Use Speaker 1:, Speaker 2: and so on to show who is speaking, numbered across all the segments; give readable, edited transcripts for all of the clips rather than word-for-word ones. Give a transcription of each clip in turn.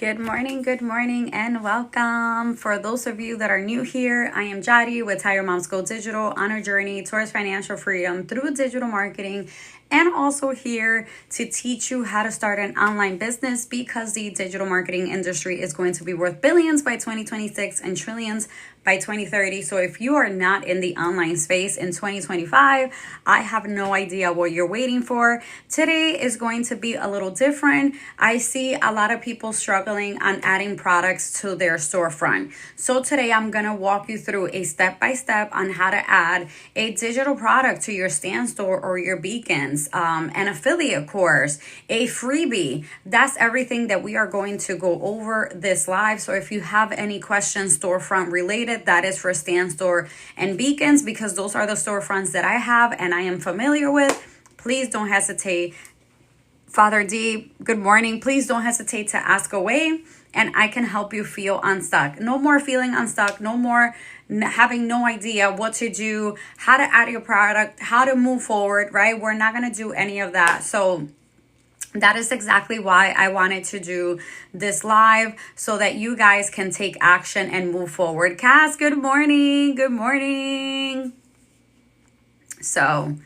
Speaker 1: Good morning, and welcome. For those of you that are new here, I am Jari with How Your Moms Go Digital on our journey towards financial freedom through digital marketing, and also here to teach you how to start an online business because the digital marketing industry is going to be worth billions by 2026 and trillions by 2030. So if you are not in the online space in 2025, I have no idea what you're waiting for. Today is going to be a little different. I see a lot of people struggling on adding products to their storefront. So today I'm going to walk you through a step-by-step on how to add a digital product to your Stan Store or your Beacons, an affiliate course, a freebie. That's everything that we are going to go over this live. So if you have any questions storefront related, that is for Stan Store and Beacons, because those are the storefronts that I have and I am familiar with. Please don't hesitate. Father D, good morning. Please don't hesitate to ask away and I can help you feel unstuck. No more feeling unstuck. No more having no idea what to do, how to add your product, how to move forward, right? We're not going to do any of that. So that is exactly why I wanted to do this live, so that you guys can take action and move forward. Cass, good morning. Good morning. So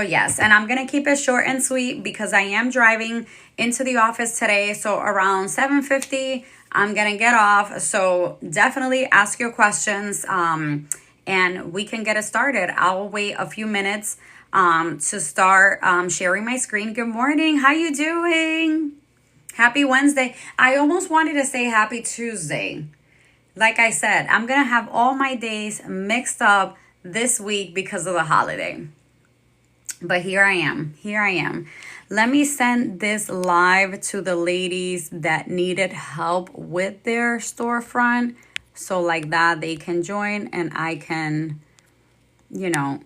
Speaker 1: yes, and I'm going to keep it short and sweet because I am driving into the office today. So around 7:50, I'm going to get off. So definitely ask your questions and we can get it started. I'll wait a few minutes to start sharing my screen. Good morning. How you doing? Happy Wednesday. I almost wanted to say happy Tuesday. Like I said, I'm going to have all my days mixed up this week because of the holiday. But here I am. Let me send this live to the ladies that needed help with their storefront. So like that, they can join and I can,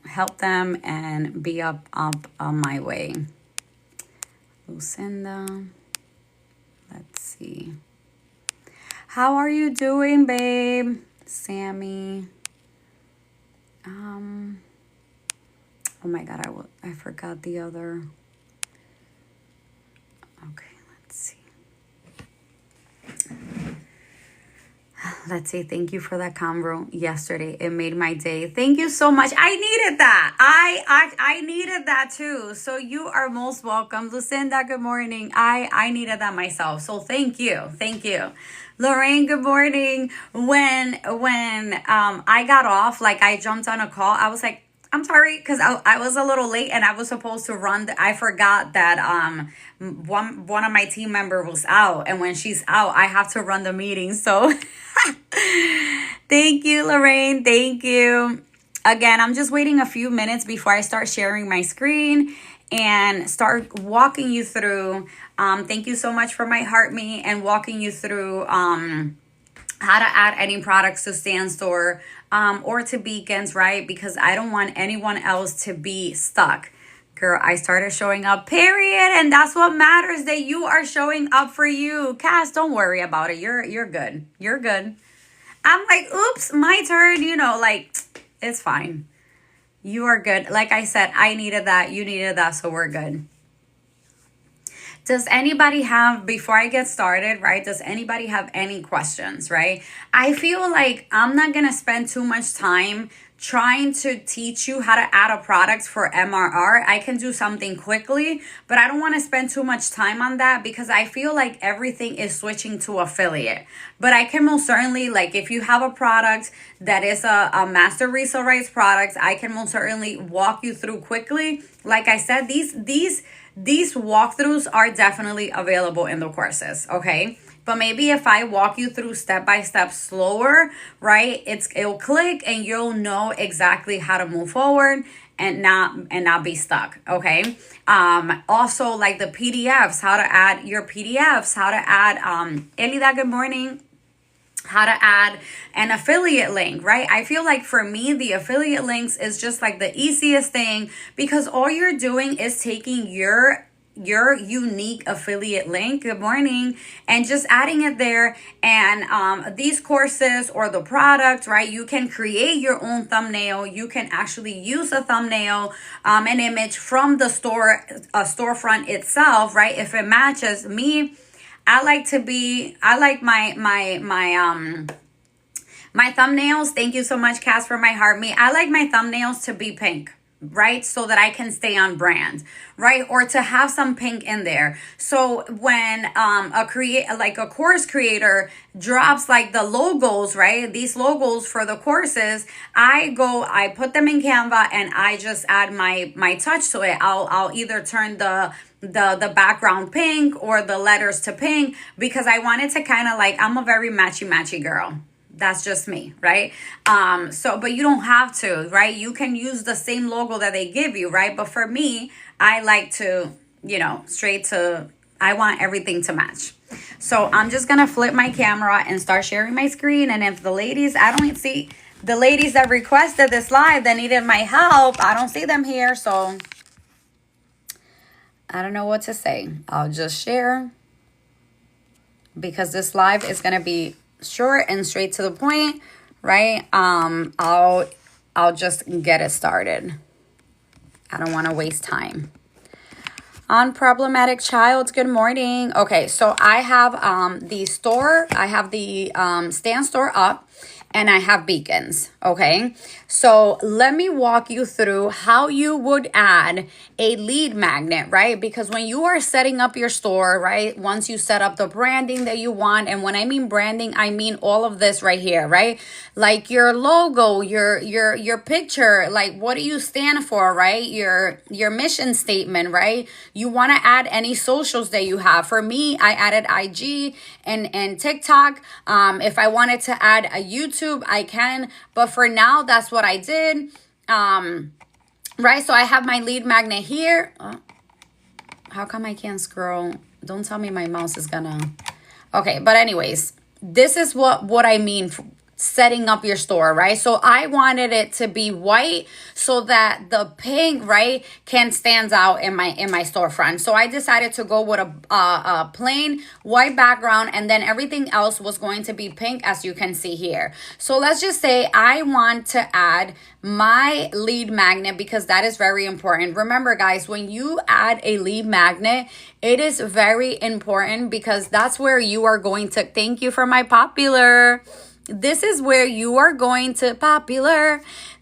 Speaker 1: help them and be up on my way. Lucinda, let's see. How are you doing, babe? Sammy. Oh my God, I forgot the other. Okay, let's see. Thank you for that convo yesterday. It made my day. Thank you so much. I needed that. I needed that too. So you are most welcome. Lucinda, good morning. I needed that myself. So thank you. Lorraine, good morning. When I got off, like I jumped on a call, I was like, I'm sorry, because I was a little late and I was supposed to run. I forgot that one of my team member was out. And when she's out, I have to run the meeting. So thank you, Lorraine. Thank you. Again, I'm just waiting a few minutes before I start sharing my screen and start walking you through. Thank you so much for my heart me and walking you through how to add any products to Stan Store or to Beacons, right? Because I don't want anyone else to be stuck. Girl, I started showing up, period. And that's what matters, that you are showing up for you. Cass, don't worry about it. You're good. You're good. I'm like, oops, my turn. It's fine. You are good. Like I said, I needed that. You needed that. So we're good. Does anybody have, before I get started, right? Does anybody have any questions, right? I feel like I'm not going to spend too much time trying to teach you how to add a product for MRR. I can do something quickly, but I don't want to spend too much time on that because I feel like everything is switching to affiliate. But I can most certainly, like if you have a product that is a master resale rights product, I can most certainly walk you through quickly. Like I said, these walkthroughs are definitely available in the courses, okay? But maybe if I walk you through step by step slower, right? It'll click and you'll know exactly how to move forward and not be stuck, okay? Also like the PDFs, how to add your PDFs, how to add Elida, good morning. How to add an affiliate link, right? I feel like for me, the affiliate links is just like the easiest thing because all you're doing is taking your unique affiliate link, good morning, and just adding it there. And these courses or the product, right? You can create your own thumbnail. You can actually use a thumbnail, an image from the storefront itself, right? If it matches me, I like my thumbnails. Thank you so much, Cass, for my heart me. I like my thumbnails to be pink, right? So that I can stay on brand, right? Or to have some pink in there. So when a course creator drops like the logos, right? These logos for the courses, I put them in Canva and I just add my touch to it. I'll either turn the background pink or the letters to pink, because I wanted to kind of like, I'm a very matchy girl. That's just me, right? But you don't have to, right? You can use the same logo that they give you, right? But for me, I like to, I want everything to match. So I'm just gonna flip my camera and start sharing my screen. And if the ladies, I don't see the ladies that requested this live that needed my help, I don't see them here. So I don't know what to say. I'll just share, because this live is gonna be short and straight to the point, right? I'll just get it started. I don't want to waste time. Unproblematic child, good morning. Okay, so I have the Stan Store up, and I have Beacons, okay? So let me walk you through how you would add a lead magnet, right? Because when you are setting up your store, right? Once you set up the branding that you want, and when I mean branding, I mean all of this right here, right? Like your logo, your picture, like what do you stand for, right? Your mission statement, right? You want to add any socials that you have. For me, I added IG and TikTok. If I wanted to add a YouTube, I can, but for now, that's what I did. Right, so I have my lead magnet here. How come I can't scroll? Don't tell me my mouse is gonna. Okay, but anyways, this is what I mean setting up your store, right? So I wanted it to be white so that the pink, right, can stand out in my storefront. So I decided to go with a plain white background, and then everything else was going to be pink, as you can see here. So let's just say I want to add my lead magnet, because that is very important. Remember, guys, when you add a lead magnet, it is very important, because that's where you are going to, thank you for my popular. This is where you are going to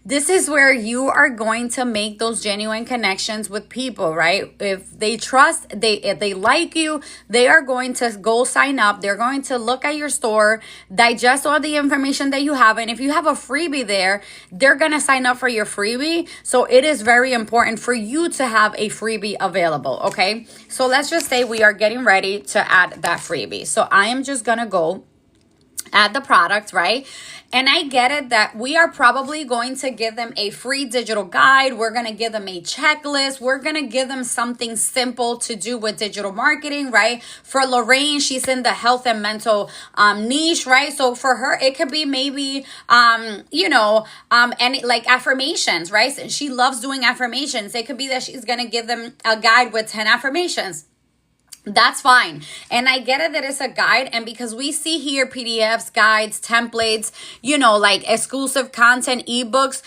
Speaker 1: This is where you are going to make those genuine connections with people, right? If they trust, if they like you, they are going to go sign up. They're going to look at your store, digest all the information that you have. And if you have a freebie there, they're going to sign up for your freebie. So it is very important for you to have a freebie available, okay? So let's just say we are getting ready to add that freebie. So I am just going to go add the product, right? And I get it that we are probably going to give them a free digital guide. We're going to give them a checklist. We're going to give them something simple to do with digital marketing, right? For Lorraine, she's in the health and mental niche, right? So for her, it could be maybe, any like affirmations, right? She loves doing affirmations. It could be that she's going to give them a guide with 10 affirmations. That's fine. And I get it that it's a guide. And because we see here PDFs, guides, templates, like exclusive content, ebooks,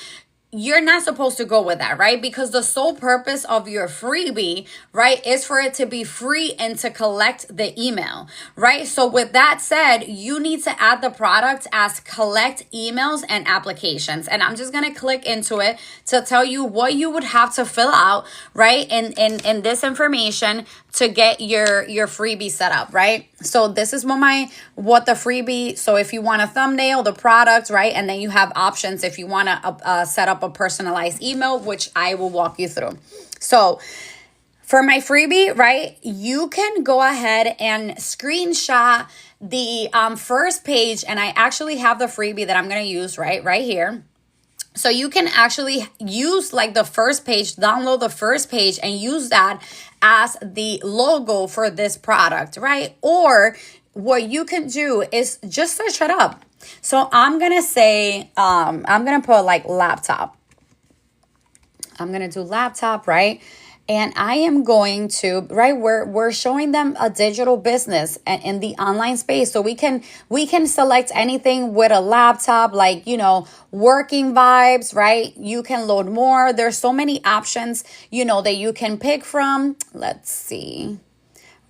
Speaker 1: you're not supposed to go with that, right? Because the sole purpose of your freebie, right, is for it to be free and to collect the email, right? So with that said, you need to add the product as collect emails and applications. And I'm just going to click into it to tell you what you would have to fill out, right? In this information to get your freebie set up, right? So this is what the freebie, so if you want a thumbnail, the product, right? And then you have options if you want to set up a personalized email, which I will walk you through. So for my freebie, right, you can go ahead and screenshot the first page, and I actually have the freebie that I'm going to use right here. So you can actually use like the first page, download the first page and use that as the logo for this product, right? Or what you can do is just search it up. So I'm going to say, I'm going to put like laptop. I'm going to do laptop, right? And I am going to, right, we're showing them a digital business in the online space. So we can select anything with a laptop, like, working vibes, right? You can load more. There's so many options, that you can pick from. Let's see.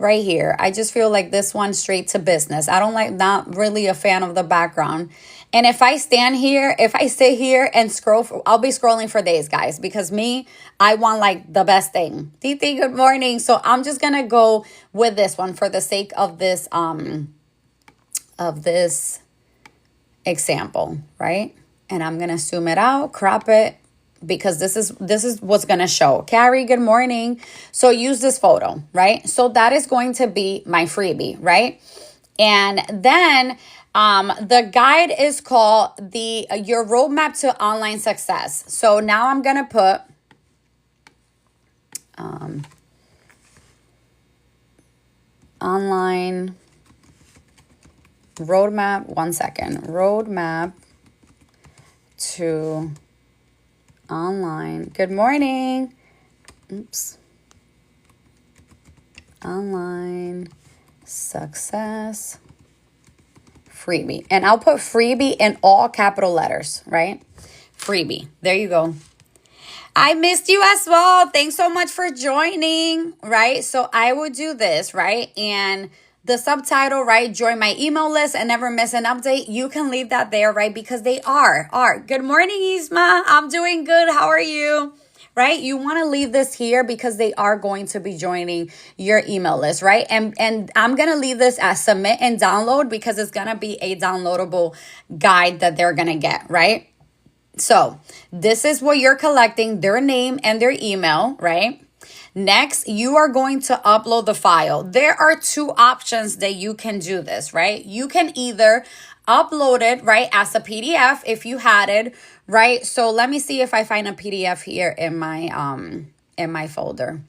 Speaker 1: right here. I just feel like this one straight to business. I don't like, not really a fan of the background. And if I stand here, if I sit here and scroll, I'll be scrolling for days, guys, because I want like the best thing. Titi, good morning. So I'm just going to go with this one for the sake of this example, right? And I'm going to zoom it out, crop it, because this is what's going to show. Carrie, good morning. So use this photo, right? So that is going to be my freebie, right? And then the guide is called your roadmap to online success. So now I'm going to put online roadmap, one second, roadmap to online. Good morning. Oops. Online success freebie. And I'll put freebie in all capital letters, right? Freebie. There you go. I missed you as well. Thanks so much for joining, right? So I would do this, right? And the subtitle, right? Join my email list and never miss an update. You can leave that there, right? Because they are. Good morning, Isma. I'm doing good. How are you? Right? You want to leave this here because they are going to be joining your email list, right? And I'm going to leave this as submit and download because it's going to be a downloadable guide that they're going to get, right? So this is what you're collecting, their name and their email, right? Next, you are going to upload the file. There are two options that you can do this, right? You can either upload it, right, as a PDF if you had it, right? So let me see if I find a PDF here in my folder.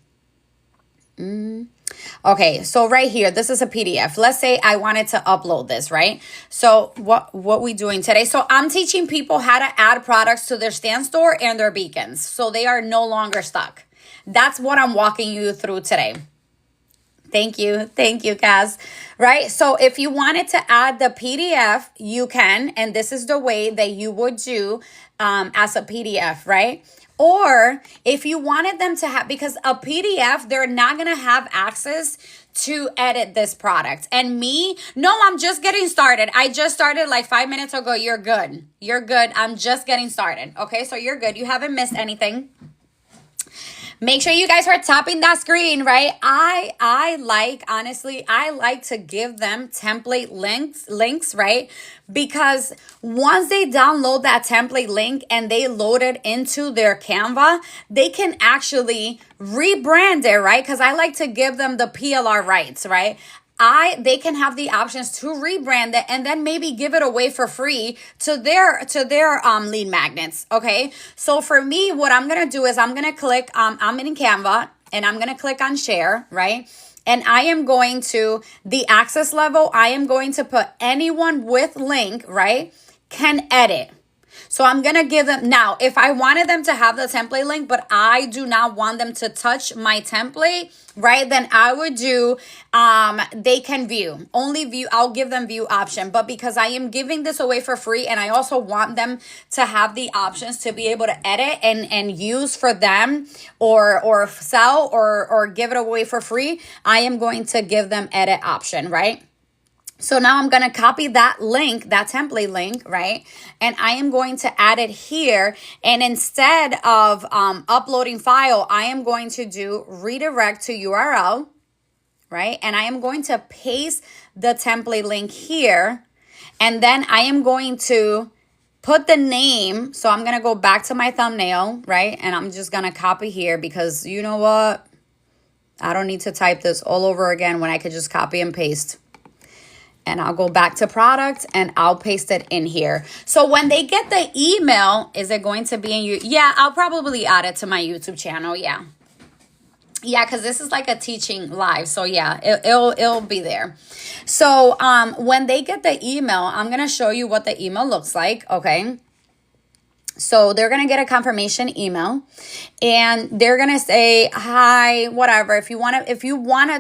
Speaker 1: Okay, so right here, this is a PDF. Let's say I wanted to upload this, right? So what we doing today? So I'm teaching people how to add products to their Stan Store and their Beacons, so they are no longer stuck. That's what I'm walking you through today. Thank you, Kaz. Right, so if you wanted to add the PDF, you can, and this is the way that you would do as a PDF, right? Or if you wanted them to have, because a PDF, they're not going to have access to edit this product. And no, I'm just getting started. I just started like 5 minutes ago. You're good. I'm just getting started. Okay, so you're good. You haven't missed anything. Make sure you guys are tapping that screen, right? I like to give them template links, right? Because once they download that template link and they load it into their Canva, they can actually rebrand it, right? Because I like to give them the PLR rights, right? They can have the options to rebrand it and then maybe give it away for free to their lead magnets. Okay. So for me, what I'm going to do is I'm going to click, I'm in Canva and I'm going to click on share, right? And I am going to the access level. I am going to put anyone with link, right, can edit. So I'm going to give them, now, if I wanted them to have the template link, but I do not want them to touch my template, right, then I would do, they can view, only view, I'll give them view option. But because I am giving this away for free and I also want them to have the options to be able to edit and use for them or sell or give it away for free, I am going to give them edit option, right? So now I'm going to copy that link, that template link, right? And I am going to add it here. And instead of uploading file, I am going to do redirect to URL, right? And I am going to paste the template link here. And then I am going to put the name. So I'm going to go back to my thumbnail, right? And I'm just going to copy here because you know what? I don't need to type this all over again when I could just copy and paste. And I'll go back to product and I'll paste it in here. So when they get the email, is it going to be in you? Yeah, I'll probably add it to my YouTube channel. Yeah. Yeah, because this is like a teaching live. So yeah, it'll be there. So when they get the email, I'm going to show you what the email looks like. Okay. So they're going to get a confirmation email and they're going to say, hi, whatever. If you want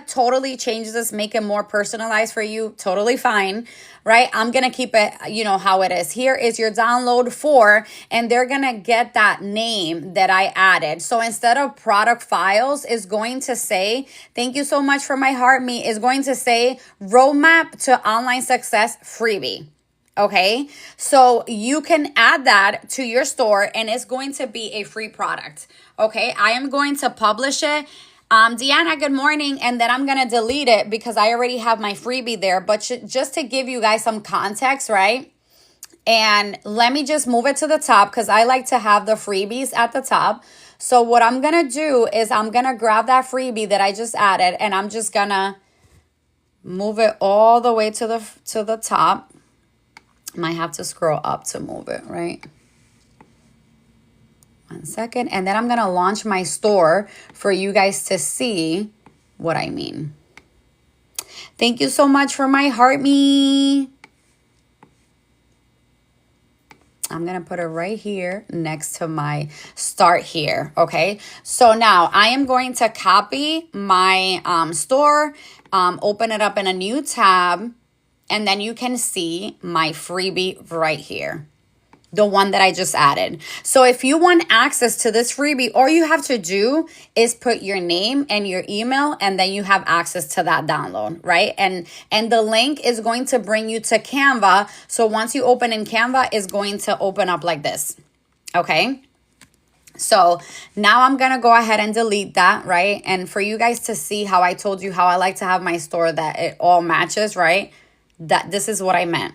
Speaker 1: to totally change this, make it more personalized for you, totally fine, right? I'm going to keep it, how it is. Here is your download for, and they're going to get that name that I added. So instead of product files, is going to say, thank you so much for my heart me, is going to say roadmap to online success freebie. Okay, so you can add that to your store and it's going to be a free product. Okay, I am going to publish it. Deanna, good morning. And then I'm going to delete it because I already have my freebie there. But just to give you guys some context, right? And let me just move it to the top because I like to have the freebies at the top. So what I'm going to do is I'm going to grab that freebie that I just added and I'm just going to move it all the way to the top. Might have to scroll up to move it, right? 1 second. And then I'm going to launch my store for you guys to see what I mean. Thank you so much for my heart me. I'm going to put it right here next to my start here. Okay. So now I am going to copy my store, open it up in a new tab. And then you can see my freebie right here, the one that I just added. So if you want access to this freebie, all you have to do is put your name and your email, and then you have access to that download, right? And the link is going to bring you to Canva. So once you open in Canva, it's going to open up like this, okay? So now I'm going to go ahead and delete that, right? And for you guys to see how I told you how I like to have my store that it all matches, right? That this is what I meant.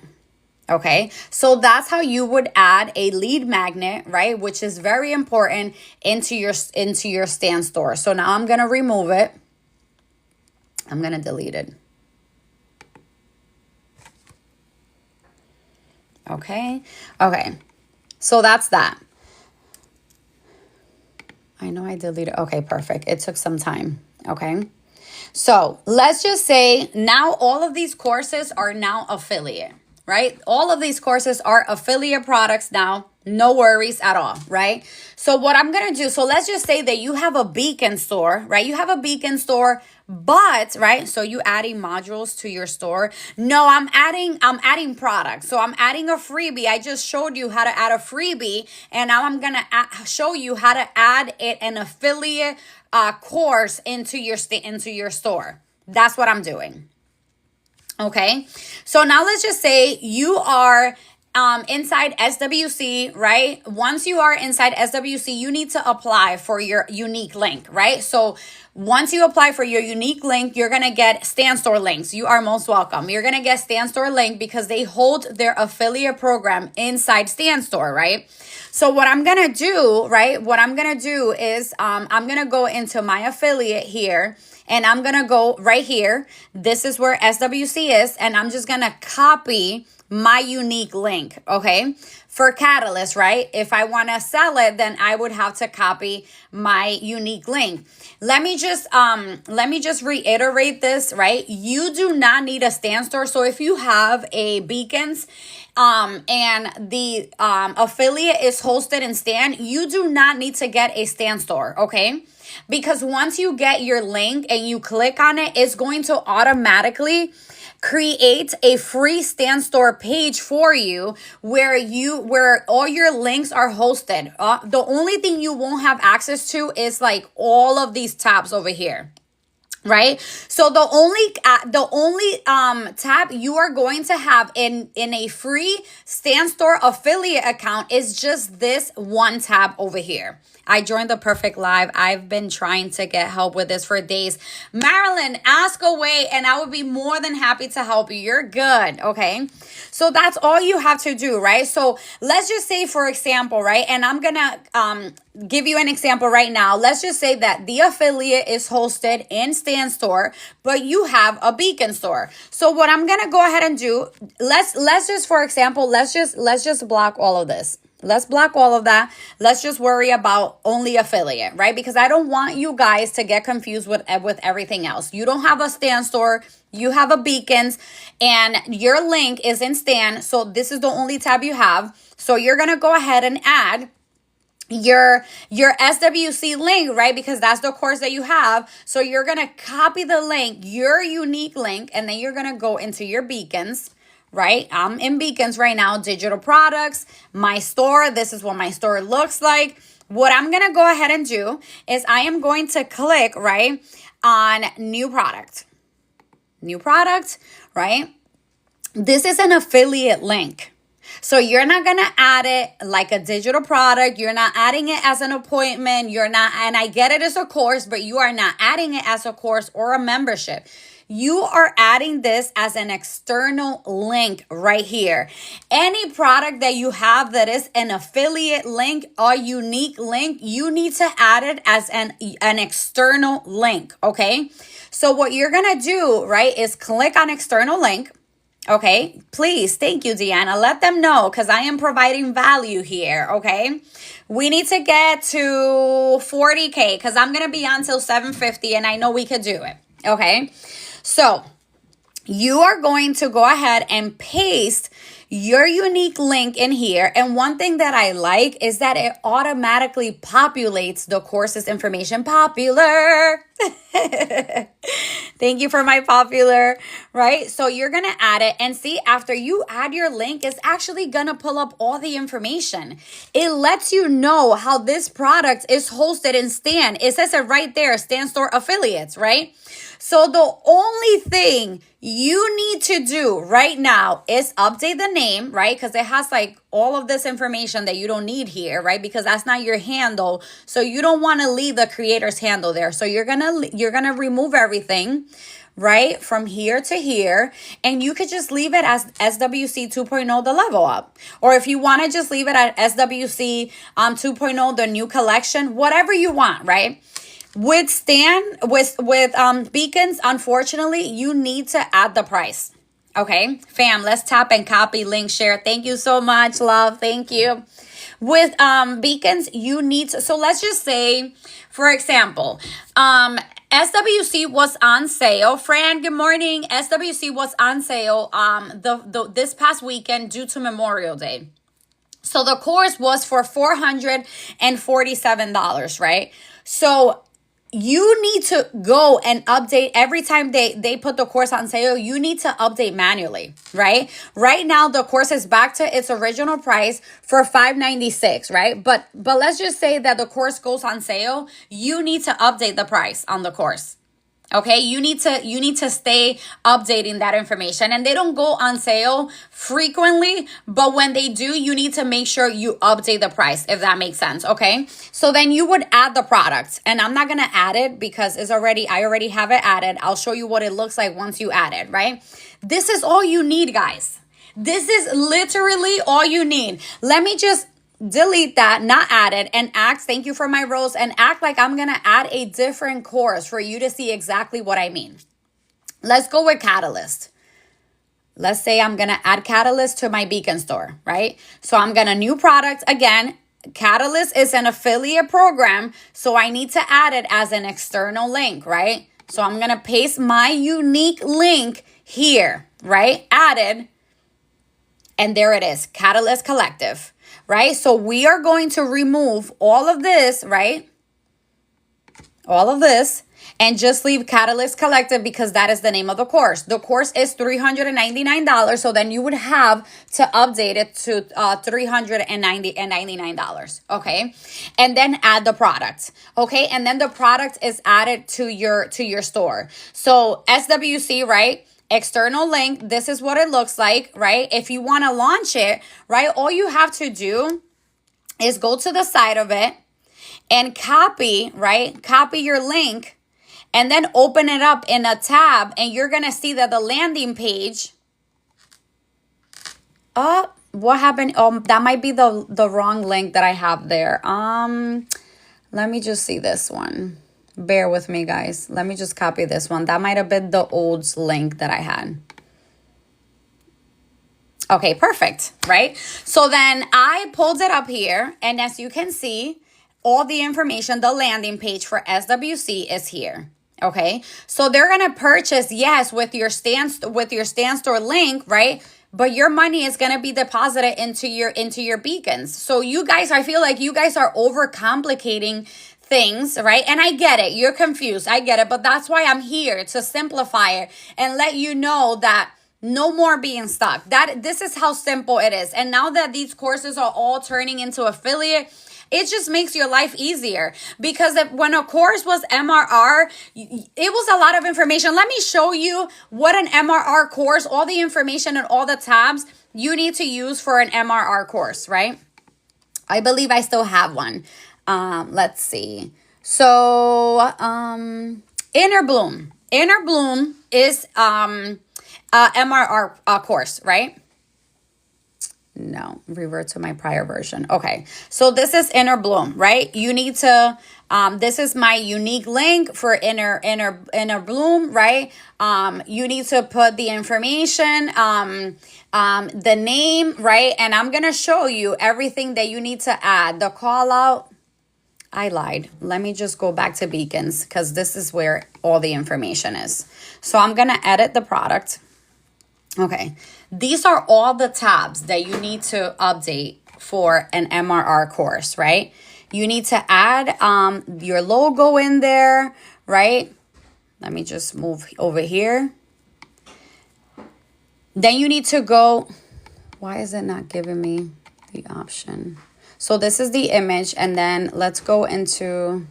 Speaker 1: Okay, so that's how you would add a lead magnet, right? Which is very important into your Stan store. So now I'm going to remove it. I'm going to delete it. Okay. Okay. So that's that. I know I deleted. Okay, perfect. It took some time. Okay. So let's just say now all of these courses are now affiliate, right? All of these courses are affiliate products now. No worries at all, right? So what I'm going to do, so let's just say that you have a beacon store, right? You have a beacon store, but, right? So you adding modules to your store. No, I'm adding products. So I'm adding a freebie. I just showed you how to add a freebie. And now I'm going to show you how to add an affiliate course into your store. That's what I'm doing. Okay. So now let's just say you are inside SWC, right? Once you are inside SWC, you need to apply for your unique link, right? So once you apply for your unique link, you're going to get Stan Store links. You are most welcome. You're going to get Stan Store link because they hold their affiliate program inside Stan Store, right? So what I'm going to do, right? What I'm going to do is I'm going to go into my affiliate here and I'm going to go right here. This is where SWC is. And I'm just going to copy my unique link, okay? For Catalyst, right? If I want to sell it, then I would have to copy my unique link. Let me just reiterate this, right? You do not need a Stan Store. So if you have a Beacons and the affiliate is hosted in Stan, you do not need to get a Stan Store, okay? Because once you get your link and you click on it, it's going to automatically create a free Stan Store page for you where all your links are hosted. The only thing you won't have access to is like all of these tabs over here. Right? So the only tab you are going to have in a free Stan Store affiliate account is just this one tab over here. I joined the perfect live. I've been trying to get help with this for days. Marilyn, ask away and I would be more than happy to help you. You're good. Okay. So that's all you have to do, right? So let's just say, for example, right? And I'm going to give you an example right now. Let's just say that the affiliate is hosted in Stan Store, but you have a Beacon store. So what I'm going to go ahead and do, let's just, for example, let's just block all of this. Let's block all of that. Let's just worry about only affiliate, right? Because I don't want you guys to get confused with everything else. You don't have a Stan store, you have a Beacons, and your link is in Stan. So this is the only tab you have. So you're going to go ahead and add your SWC link, right? Because that's the course that you have. So you're going to copy the link, your unique link, and then you're going to go into your Beacons, right? I'm in Beacons right now, digital products, my store. This is what my store looks like. What I'm going to go ahead and do is I am going to click, right, on new product, right? This is an affiliate link. So you're not going to add it like a digital product. You're not adding it as an appointment. You're not, and I get it as a course, but you are not adding it as a course or a membership. You are adding this as an external link right here. Any product that you have that is an affiliate link or unique link, you need to add it as an external link, okay? So what you're going to do, right, is click on external link. Okay, please, thank you, Deanna. Let them know because I am providing value here, okay? We need to get to 40K because I'm going to be on till 750 and I know we could do it, okay? So you are going to go ahead and paste your unique link in here. And one thing that I like is that it automatically populates the course's information. Popular. Thank you for my popular, right? So you're going to add it and see after you add your link, it's actually going to pull up all the information. It lets you know how this product is hosted in Stan. It says it right there, Stan Store Affiliates, right? So the only thing you need to do right now is update the name, right? Because it has like all of this information that you don't need here, right? Because that's not your handle. So you don't want to leave the creator's handle there. So you're gonna remove everything, right? From here to here. And you could just leave it as SWC 2.0, the level up. Or if you want to just leave it at SWC 2.0, the new collection, whatever you want, right? With Beacons, unfortunately, you need to add the price. Okay, fam, let's tap and copy, link, share. Thank you so much, love. Thank you. With Beacons, you need to, so let's just say, for example, SWC was on sale. Fran, good morning. SWC was on sale this past weekend due to Memorial Day. So the course was for $447, right? So you need to go and update every time they put the course on sale. You need to update manually, right? Right now, the course is back to its original price for $596, right? But let's just say that the course goes on sale. You need to update the price on the course. Okay, you need to stay updating that information, and they don't go on sale frequently, but when they do, you need to make sure you update the price, if that makes sense. Okay, so then you would add the product, and I'm not gonna add it because I already have it added. I'll show you what it looks like once you add it, right? This is all you need, guys. This is literally all you need. Let me just delete that, not add it, and thank you for my rose, and act like I'm gonna add a different course for you to see exactly what I mean. Let's go with Catalyst. Let's say I'm gonna add Catalyst to my Beacon store, right? So I'm gonna new product again. Catalyst is an affiliate program, so I need to add it as an external link, right? So I'm gonna paste my unique link here, right? Added, and there it is, Catalyst Collective. Right? So we are going to remove all of this, right? All of this, and just leave Catalyst Collective because that is the name of the course. The course is $399. So then you would have to update it to $399. Okay. And then add the product. Okay. And then the product is added to your store. So SWC, right? External link, this is what it looks like, right? If you want to launch it, right, all you have to do is go to the side of it and copy, right? Copy your link and then open it up in a tab, and you're going to see that the landing page, what happened? Oh, that might be the wrong link that I have there. Let me just see this one. Bear with me, guys. Let me just copy this one. That might have been the old link that I had. Okay, perfect, right? So then I pulled it up here, and as you can see, all the information, the landing page for SWC is here. Okay, so they're gonna purchase, yes, with your Stan Store link, right? But your money is gonna be deposited into your beacons. So you guys, I feel like you guys are overcomplicating things, right? And I get it, you're confused, I get it, but that's why I'm here to simplify it and let you know that no more being stuck. That this is how simple it is. And now that these courses are all turning into affiliate, it just makes your life easier, because when a course was MRR, it was a lot of information. Let me show you what an MRR course, all the information and all the tabs you need to use for an MRR course, right? I believe I still have one. Let's see. So, Inner Bloom is MRR course, right? No, revert to my prior version. Okay, so this is Inner Bloom, right? You need to, this is my unique link for Inner Bloom, right? You need to put the information, the name, right? And I'm gonna show you everything that you need to add. The call out, I lied. Let me just go back to Beacons, because this is where all the information is. So I'm gonna edit the product. Okay, these are all the tabs that you need to update for an MRR course, right? You need to add your logo in there, right? Let me just move over here. Then you need to go, why is it not giving me the option? So this is the image, and then let's go into,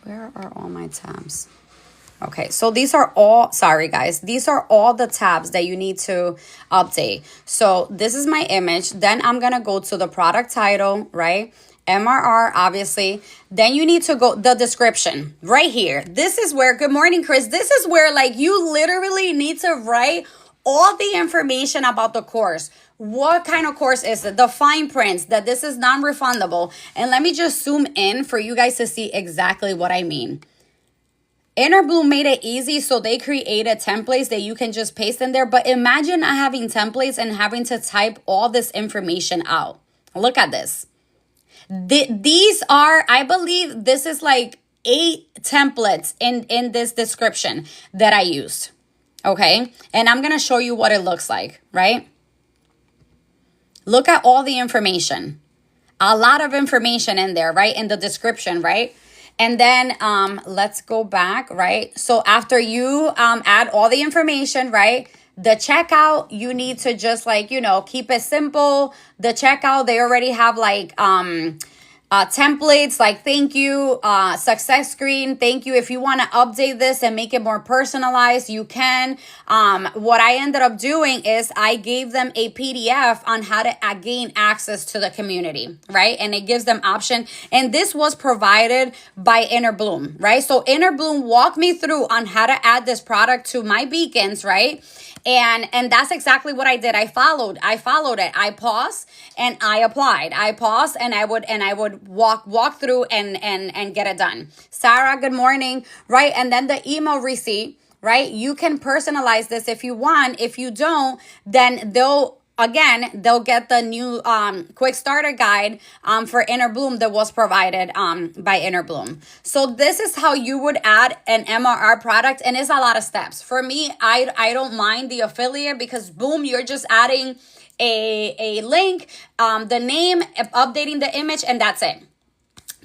Speaker 1: where are all my tabs? Okay, so these are all, sorry guys, these are all the tabs that you need to update. So this is my image. Then I'm gonna go to the product title, right? MRR, obviously. Then you need to go, the description right here. This is where, good morning, Chris. This is where like you literally need to write all the information about the course. What kind of course is it? The fine prints, that this is non-refundable. And let me just zoom in for you guys to see exactly what I mean. Inner Bloom made it easy, so they created templates that you can just paste in there. But imagine not having templates and having to type all this information out. Look at this. These are, I believe this is like 8 templates in this description that I used. Okay, and I'm gonna show you what it looks like, right? Look at all the information. A lot of information in there, right? In the description, right? And then let's go back, right? So after you add all the information, right? The checkout, you need to just like, you know, keep it simple. The checkout, they already have like templates like thank you, success screen, thank you. If you want to update this and make it more personalized, you can. What I ended up doing is I gave them a PDF on how to gain access to the community, right? And it gives them option. And this was provided by Inner Bloom, right? So Inner Bloom walked me through on how to add this product to my beacons, right? And that's exactly what I did. I followed it. I paused and I applied. I paused and I would walk through and get it done. Sarah, good morning. Right. And then the email receipt, right? You can personalize this if you want. If you don't, then they'll get the new quick starter guide for Inner Bloom that was provided by Inner Bloom. So this is how you would add an MRR product, and it's a lot of steps. For me, I don't mind the affiliate because boom, you're just adding a link, the name, updating the image, and that's it.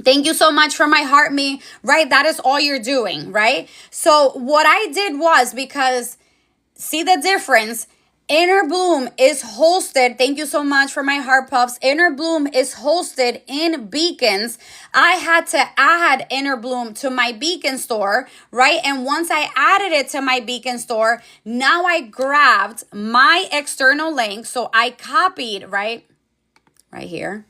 Speaker 1: Thank you so much for my heart me, right? That is all you're doing, right? So what I did was, because see the difference, Inner Bloom is hosted. Thank you so much for my heart puffs. Inner Bloom is hosted in Beacons. I had to add Inner Bloom to my Beacon store, right? And once I added it to my Beacon store, now I grabbed my external link. So I copied, right here,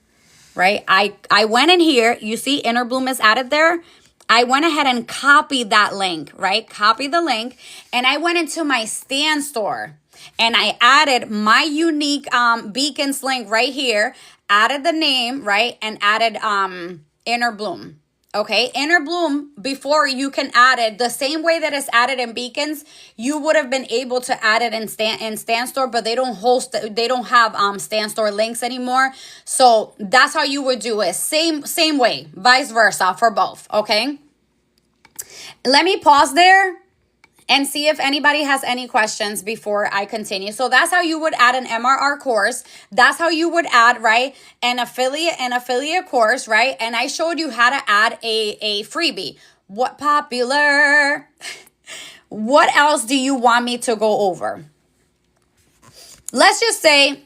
Speaker 1: right? I went in here. You see Inner Bloom is added there. I went ahead and copied that link, right? Copy the link. And I went into my Stan Store. And I added my unique Beacons link right here, added the name, right? And added Inner Bloom. Okay, inner bloom, before you can add it the same way that it's added in Beacons, you would have been able to add it in Stan Store, but they don't have Stan Store links anymore. So that's how you would do it. Same way, vice versa for both. Okay. Let me pause there and see if anybody has any questions before I continue. So that's how you would add an MRR course. That's how you would add, right, an affiliate course, right? And I showed you how to add a freebie. What popular? What else do you want me to go over? Let's just say,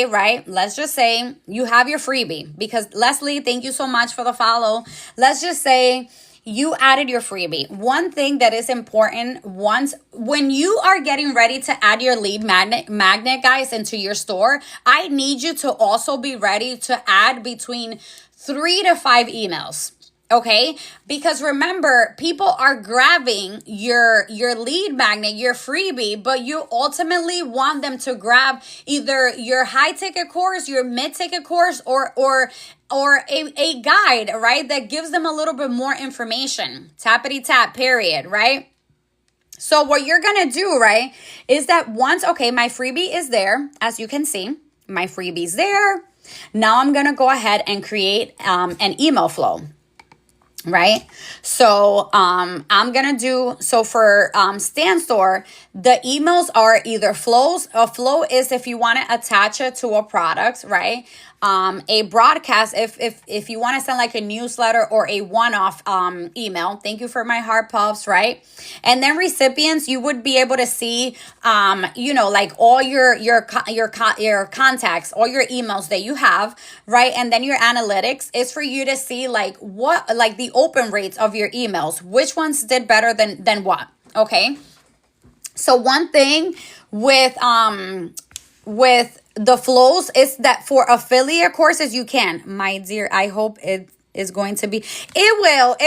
Speaker 1: right? Let's just say you have your freebie, because Leslie, thank you so much for the follow. Let's just say you added your freebie. One thing that is important, when you are getting ready to add your lead magnet, guys, into your store, I need you to also be ready to add between 3 to 5 emails. Okay, because remember, people are grabbing your lead magnet, your freebie, but you ultimately want them to grab either your high ticket course, your mid ticket course, or a guide, right, that gives them a little bit more information. Tappity tap, period, right? So what you're gonna do, right, is that once, okay, my freebie is there, as you can see, my freebie's there. Now I'm gonna go ahead and create an email flow. Right. So I'm going to do, so for Stan Store, the emails are either flows. A flow is if you want to attach it to a product, right? A broadcast, if you want to send like a newsletter or a one-off email. Thank you for my heart puffs, right? And then recipients, you would be able to see, like all your contacts, all your emails that you have, right? And then your analytics is for you to see like the open rates of your emails, which ones did better than what. Okay. So one thing with the flows is that for affiliate courses, you can, my dear, I hope it is going to be, it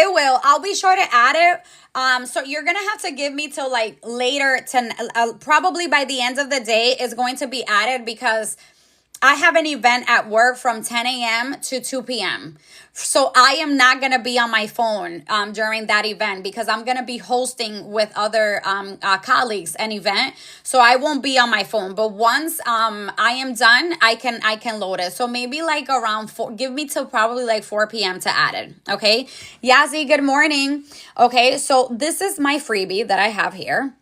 Speaker 1: will, I'll be sure to add it. So you're going to have to give me till like later probably by the end of the day is going to be added, because I have an event at work from 10 a.m. to 2 p.m. So I am not going to be on my phone during that event, because I'm going to be hosting with other colleagues an event. So I won't be on my phone. But once I am done, I can load it. So maybe like around 4, give me till probably like 4 p.m. to add it. Okay. Yazzie, good morning. Okay. So this is my freebie that I have here.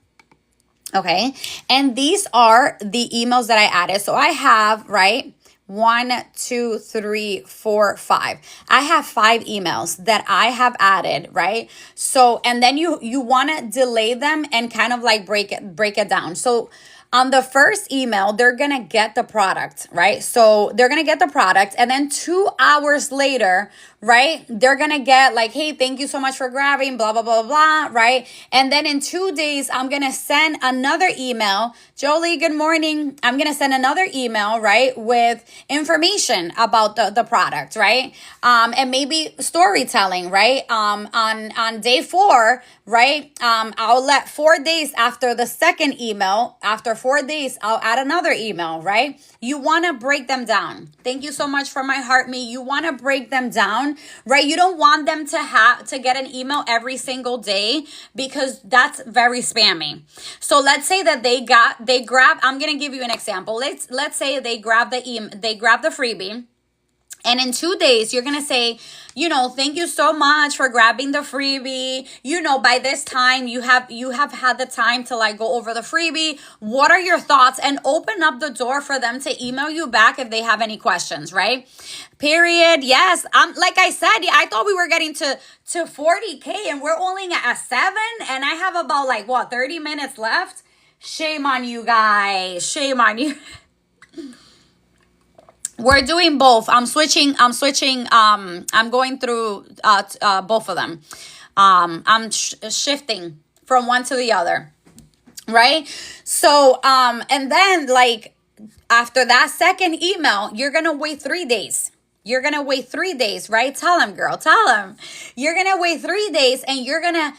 Speaker 1: Okay. And these are the emails that I added. So I have, right, 1, 2, 3, 4, 5. I have 5 emails that I have added, right? So, and then you want to delay them and kind of like break it down. So on the first email, they're going to get the product, right? So they're going to get the product, and then 2 hours later, right, they're going to get like, hey, thank you so much for grabbing, blah, blah, blah, blah, right? And then in 2 days, I'm going to send another email. Jolie, good morning. I'm going to send another email, right, with information about the product, right? And maybe storytelling, right? On day 4, right? I'll let 4 days after the second email, after 4 days, I'll add another email, right? You want to break them down. Thank you so much for my heart, me. You want to break them down, right? You don't want them to get an email every single day, because that's very spammy. So let's say that they grab, I'm going to give you an example. Let's say they grab the freebie. And in 2 days, you're going to say, thank you so much for grabbing the freebie. By this time, you have had the time to like go over the freebie. What are your thoughts? And open up the door for them to email you back if they have any questions, right? Period. Yes. Like I said, I thought we were getting to 40K and we're only at 7. And I have about 30 minutes left. Shame on you guys. Shame on you. We're doing both. I'm switching. I'm going through both of them. I'm shifting from one to the other. Right. So, and then like after that second email, you're going to wait 3 days. You're going to wait 3 days, right? Tell them, girl, tell them. You're going to wait 3 days and you're going to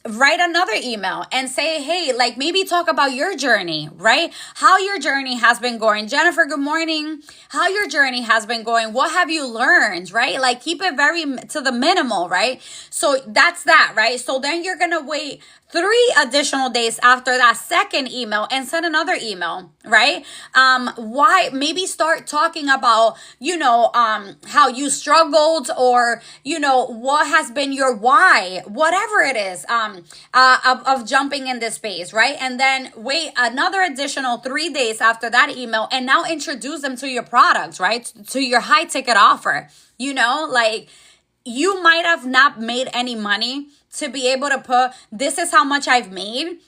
Speaker 1: write another email and say, hey, like maybe talk about your journey, right? How your journey has been going. Jennifer, good morning. How your journey has been going. What have you learned, right? Like keep it very to the minimal, right? So that's that, right? So then you're going to wait 3 additional days after that second email and send another email, right? Why? Maybe start talking about, how you struggled, or, what has been your why, whatever it is, of jumping in this space, right? And then wait another additional 3 days after that email and now introduce them to your products, right? To your high ticket offer, like you might have not made any money to be able to put, this is how much I've made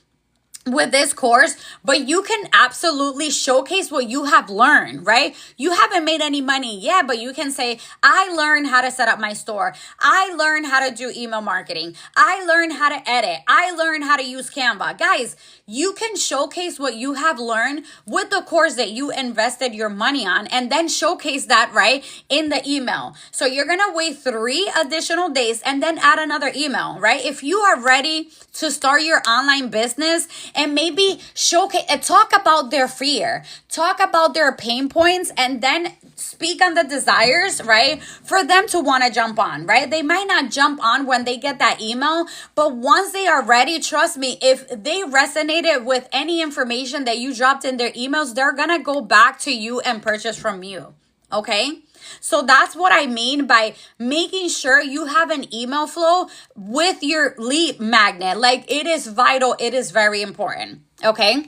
Speaker 1: with this course, but you can absolutely showcase what you have learned, right? You haven't made any money yet, but you can say, I learned how to set up my store. I learned how to do email marketing. I learned how to edit. I learned how to use Canva. Guys, you can showcase what you have learned with the course that you invested your money on, and then showcase that, right, in the email. So you're going to wait 3 additional days and then add another email, right? If you are ready to start your online business, and maybe showcase, talk about their fear, talk about their pain points, and then speak on the desires, right? For them to want to jump on, right? They might not jump on when they get that email, but once they are ready, trust me, if they resonated with any information that you dropped in their emails, they're going to go back to you and purchase from you. Okay? So that's what I mean by making sure you have an email flow with your lead magnet. Like it is vital. It is very important. Okay.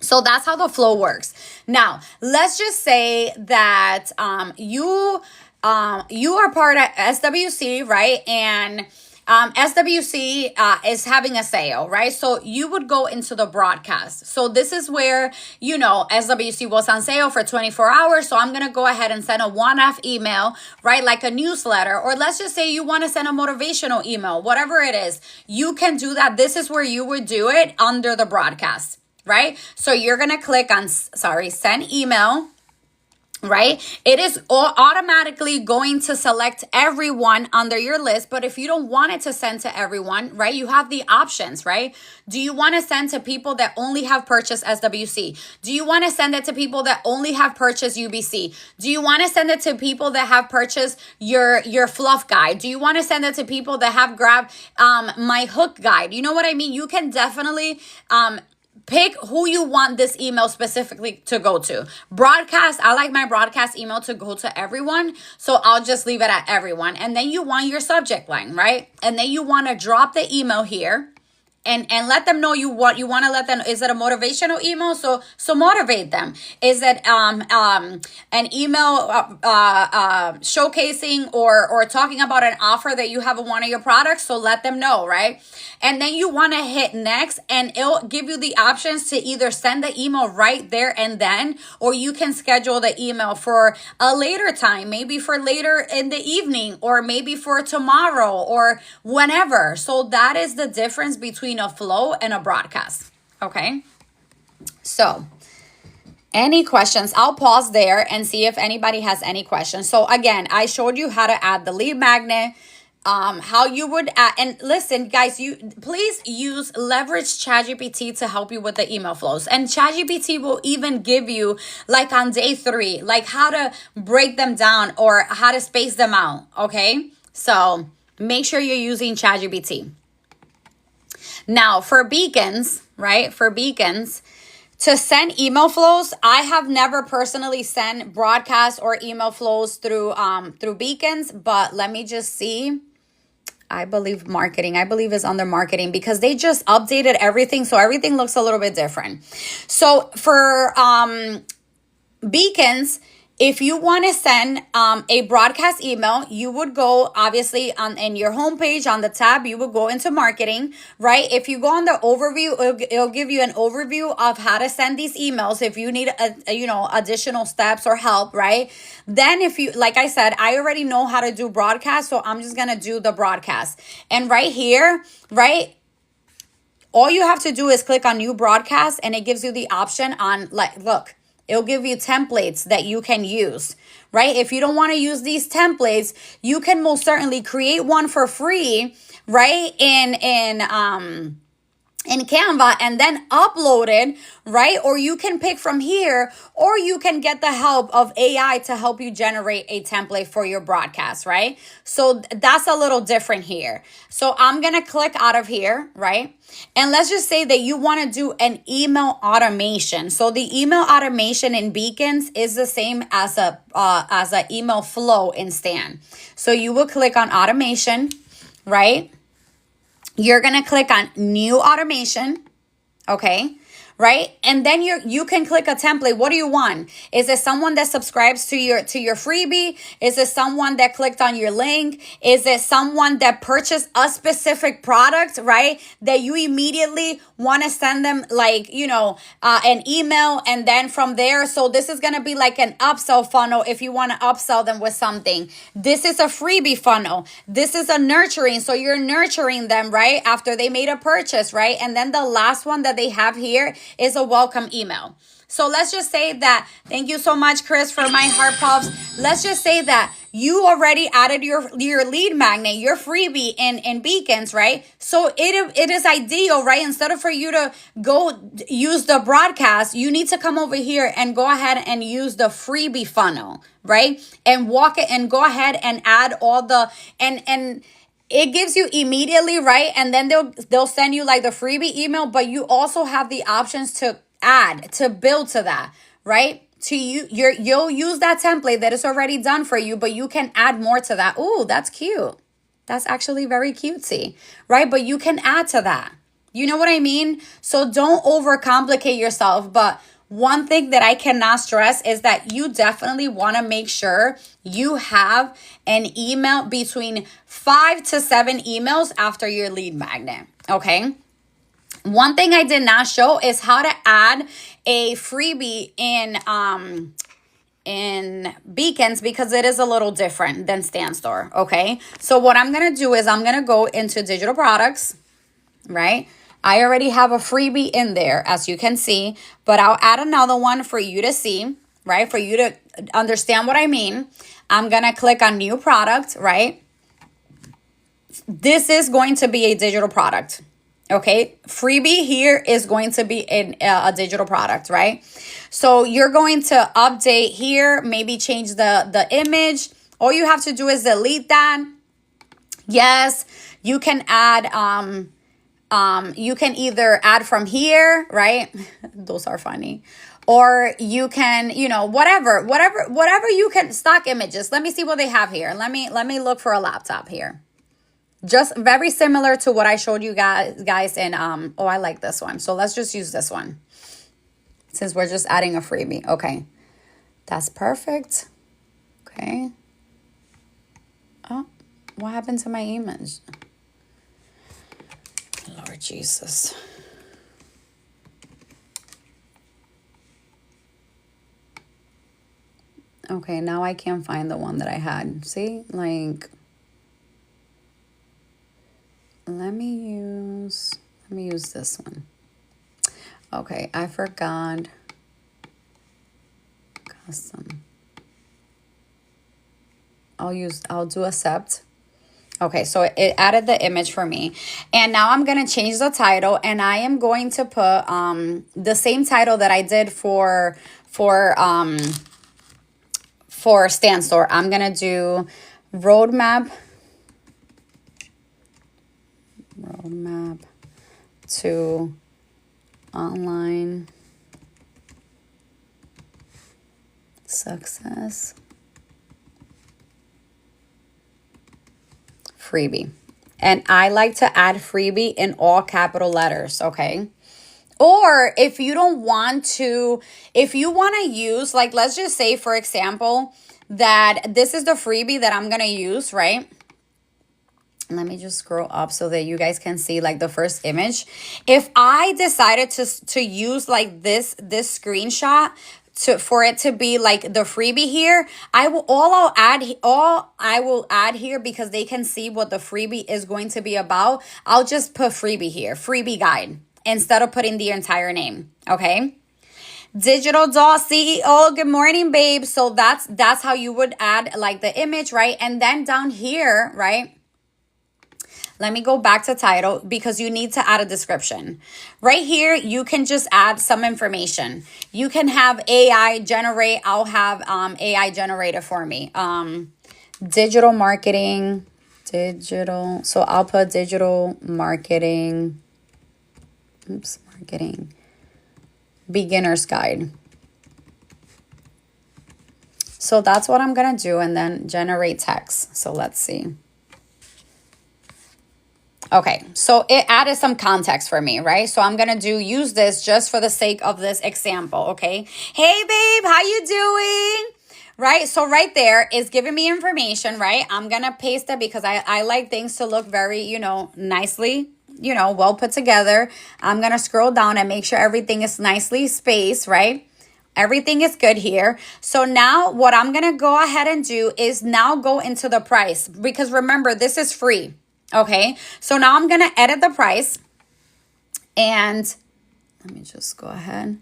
Speaker 1: So that's how the flow works. Now, let's just say that you are part of SWC, right? And SWC is having a sale, right? So you would go into the broadcast. So this is where, SWC was on sale for 24 hours. So I'm going to go ahead and send a one-off email, right? Like a newsletter, or let's just say you want to send a motivational email, whatever it is, you can do that. This is where you would do it under the broadcast, right? So you're going to click on, send email. Right? It is automatically going to select everyone under your list. But if you don't want it to send to everyone, right, you have the options, right? Do you want to send to people that only have purchased SWC? Do you want to send it to people that only have purchased UBC? Do you want to send it to people that have purchased your fluff guide? Do you want to send it to people that have grabbed my hook guide? You know what I mean? You can definitely pick who you want this email specifically to go to. Broadcast, I like my broadcast email to go to everyone, so I'll just leave it at everyone. And then you want your subject line, right? And then you want to drop the email here. And let them know you want to let them. Is it a motivational email? So motivate them. Is it an email showcasing or talking about an offer that you have on one of your products? So let them know, right? And then you want to hit next, and it'll give you the options to either send the email right there and then, or you can schedule the email for a later time, maybe for later in the evening, or maybe for tomorrow, or whenever. So that is the difference between a flow and a broadcast. Okay. So any questions? I'll pause there and see if anybody has any questions. So again, I showed you how to add the lead magnet, how you would add, and listen, guys, you please leverage ChatGPT to help you with the email flows. And ChatGPT will even give you, like on day 3, like how to break them down or how to space them out. Okay. So make sure you're using ChatGPT. Now for beacons, right? For beacons, to send email flows, I have never personally sent broadcast or email flows through beacons, but let me just see. I believe is under marketing, because they just updated everything. So everything looks a little bit different. So for beacons, if you want to send a broadcast email, you would go obviously in your homepage on the tab, you would go into marketing, right? If you go on the overview, it'll give you an overview of how to send these emails if you need additional steps or help, right? Then if you, like I said, I already know how to do broadcast, so I'm just going to do the broadcast. And right here, right? All you have to do is click on new broadcast, and it gives you the option on, like, look, It'll give you templates that you can use, right? If you don't want to use these templates, you can most certainly create one for free, right? In Canva and then upload it, right? Or you can pick from here, or you can get the help of AI to help you generate a template for your broadcast, right? So that's a little different here. So I'm going to click out of here, right? And let's just say that you want to do an email automation. So the email automation in Beacons is the same as a email flow in Stan. So you will click on automation, right? You're going to click on new automation, okay? Right? And then you can click a template. What do you want? Is it someone that subscribes to your freebie? Is it someone that clicked on your link? Is it someone that purchased a specific product, right? That you immediately want to send them like, an email, and then from there, so this is going to be like an upsell funnel if you want to upsell them with something. This is a freebie funnel. This is a nurturing. So you're nurturing them, right? After they made a purchase, right? And then the last one that they have here is a welcome email. So let's just say that, thank you so much, Chris, for my heart puffs. Let's just say that you already added your lead magnet, your freebie in Beacons, right? So it is ideal, right? Instead of for you to go use the broadcast, you need to come over here and go ahead and use the freebie funnel, right? And walk it and go ahead and add all the, and it gives you immediately, right? And then they'll send you like the freebie email, but you also have the options to add, to build to that, right? You'll use that template that is already done for you, but you can add more to that. Ooh, that's cute. That's actually very cutesy, right? But you can add to that. You know what I mean? So don't overcomplicate yourself. But one thing that I cannot stress is that you definitely want to make sure you have an email between 5 to 7 emails after your lead magnet, okay? One thing I did not show is how to add a freebie in Beacons, because it is a little different than Stan Store, okay? So what I'm going to do is I'm going to go into digital products, right? I already have a freebie in there, as you can see, but I'll add another one for you to see, right? For you to understand what I mean. I'm going to click on new product, right? This is going to be a digital product. Okay, freebie here is going to be a digital product, right? So you're going to update here, maybe change the image. All you have to do is delete that. Yes, you can add, you can either add from here, right? Those are funny. Or you can, whatever you can, stock images. Let me see what they have here. Let me look for a laptop here. Just very similar to what I showed you guys in, I like this one. So let's just use this one since we're just adding a freebie. Okay, that's perfect. Okay. Oh, what happened to my image? Lord Jesus. Okay, now I can't find the one that I had. See, like... Let me use this one. Okay, I forgot. Custom. I'll do accept. Okay, so it added the image for me. And now I'm going to change the title, and I am going to put the same title that I did for Stan Store. I'm going to do roadmap to online success freebie. And I like to add freebie in all capital letters, okay? Or if you want to use, like, let's just say, for example, that this is the freebie that I'm going to use, right? Let me just scroll up so that you guys can see like the first image. If I decided to use like this screenshot for it to be like the freebie here, I will add here, because they can see what the freebie is going to be about. I'll just put freebie here, freebie guide, instead of putting the entire name, okay? Digital doll CEO, good morning, babe. So that's how you would add like the image, right? And then down here, right? Let me go back to title because you need to add a description. Right here, you can just add some information. You can have AI generate. I'll have AI generated for me. Digital marketing, digital. So I'll put digital marketing. Marketing. Beginner's guide. So that's what I'm going to do, and then generate text. So let's see. Okay, so it added some context for me, right? So I'm going to use this just for the sake of this example, okay? Hey, babe, how you doing? Right, so right there is giving me information, right? I'm going to paste it because I like things to look very, nicely, well put together. I'm going to scroll down and make sure everything is nicely spaced, right? Everything is good here. So now what I'm going to go ahead and do is now go into the price because remember, this is free. Okay, so now I'm going to edit the price and let me just go ahead.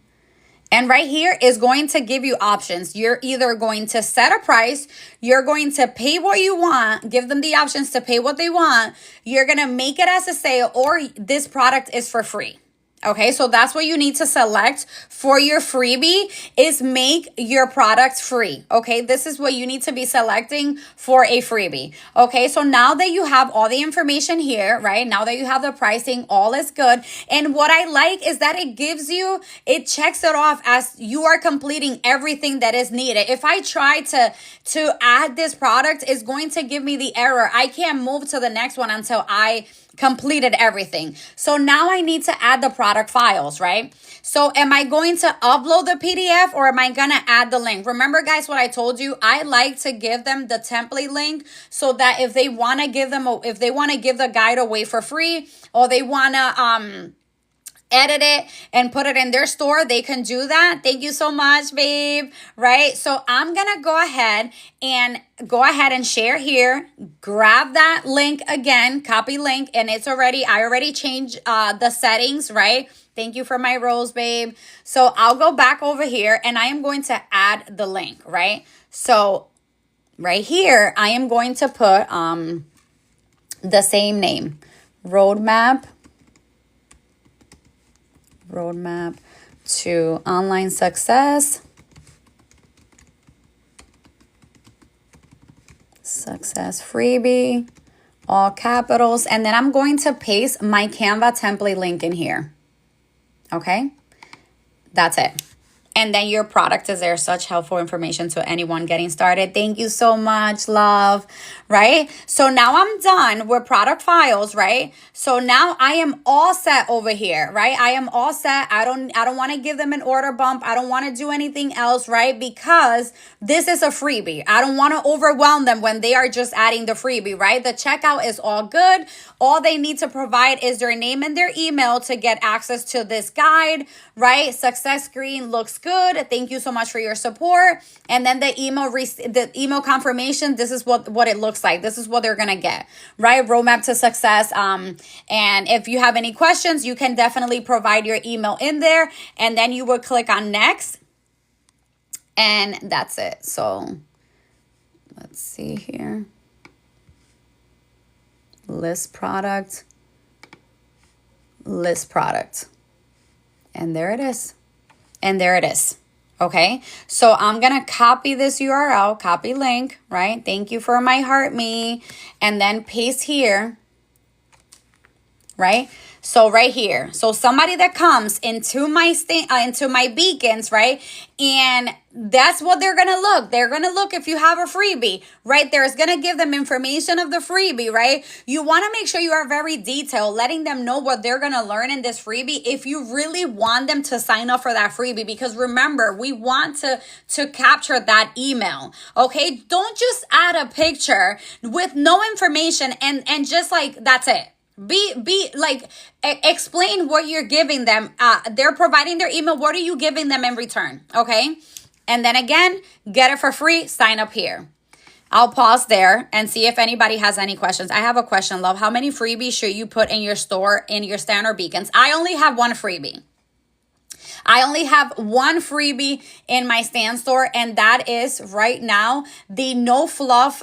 Speaker 1: And right here is going to give you options. You're either going to set a price, you're going to pay what you want, give them the options to pay what they want, you're going to make it as a sale, or this product is for free. Okay, so that's what you need to select for your freebie is make your product free. Okay, this is what you need to be selecting for a freebie. Okay, so now that you have all the information here, right? Now that you have the pricing, all is good. And what I like is that it checks it off as you are completing everything that is needed. If I try to add this product, it's going to give me the error. I can't move to the next one until I completed everything. So now I need to add the product files, right? So am I going to upload the PDF or am I going to add the link? Remember, guys, what I told you, I like to give them the template link so that if they want to give the guide away for free, or they want to edit it and put it in their store, they can do that. Thank you so much, babe. Right? So I'm going to go ahead and share here, grab that link again, copy link, and I already changed the settings, right? Thank you for my rose, babe. So I'll go back over here and I am going to add the link, right? So right here, I am going to put the same name, roadmap to online success freebie, all capitals, and then I'm going to paste my Canva template link in here. Okay, that's it. And then your product is there. Such helpful information to anyone getting started. Thank you so much, love. Right? So now I'm done with product files, right? So now I am all set over here, right? I am all set. I don't want to give them an order bump. I don't want to do anything else, right? Because this is a freebie. I don't want to overwhelm them when they are just adding the freebie, right? The checkout is all good. All they need to provide is their name and their email to get access to this guide, right? Success screen looks good. Thank you so much for your support. And then the email confirmation, this is what it looks like. This is what they're going to get, right? Roadmap to success. And if you have any questions, you can definitely provide your email in there, and then you would click on next, and that's it. So let's see here. List product. And there it is. And there it is. Okay. So I'm going to copy this URL, copy link, right? Thank you for my heart me. And then paste here, right? So right here. So somebody that comes into my beacons, right? And that's what they're going to look. They're going to look if you have a freebie, right? There's going to give them information of the freebie, right? You want to make sure you are very detailed, letting them know what they're going to learn in this freebie if you really want them to sign up for that freebie. Because remember, we want to capture that email, okay? Don't just add a picture with no information and just like, that's it. Be like, explain what you're giving them. They're providing their email. What are you giving them in return? Okay. And then again, get it for free. Sign up here. I'll pause there and see if anybody has any questions. I have a question, love. How many freebies should you put in your store, in your Stan or Beacons? I only have one freebie. I only have one freebie in my Stan store, and that is right now the No Fluff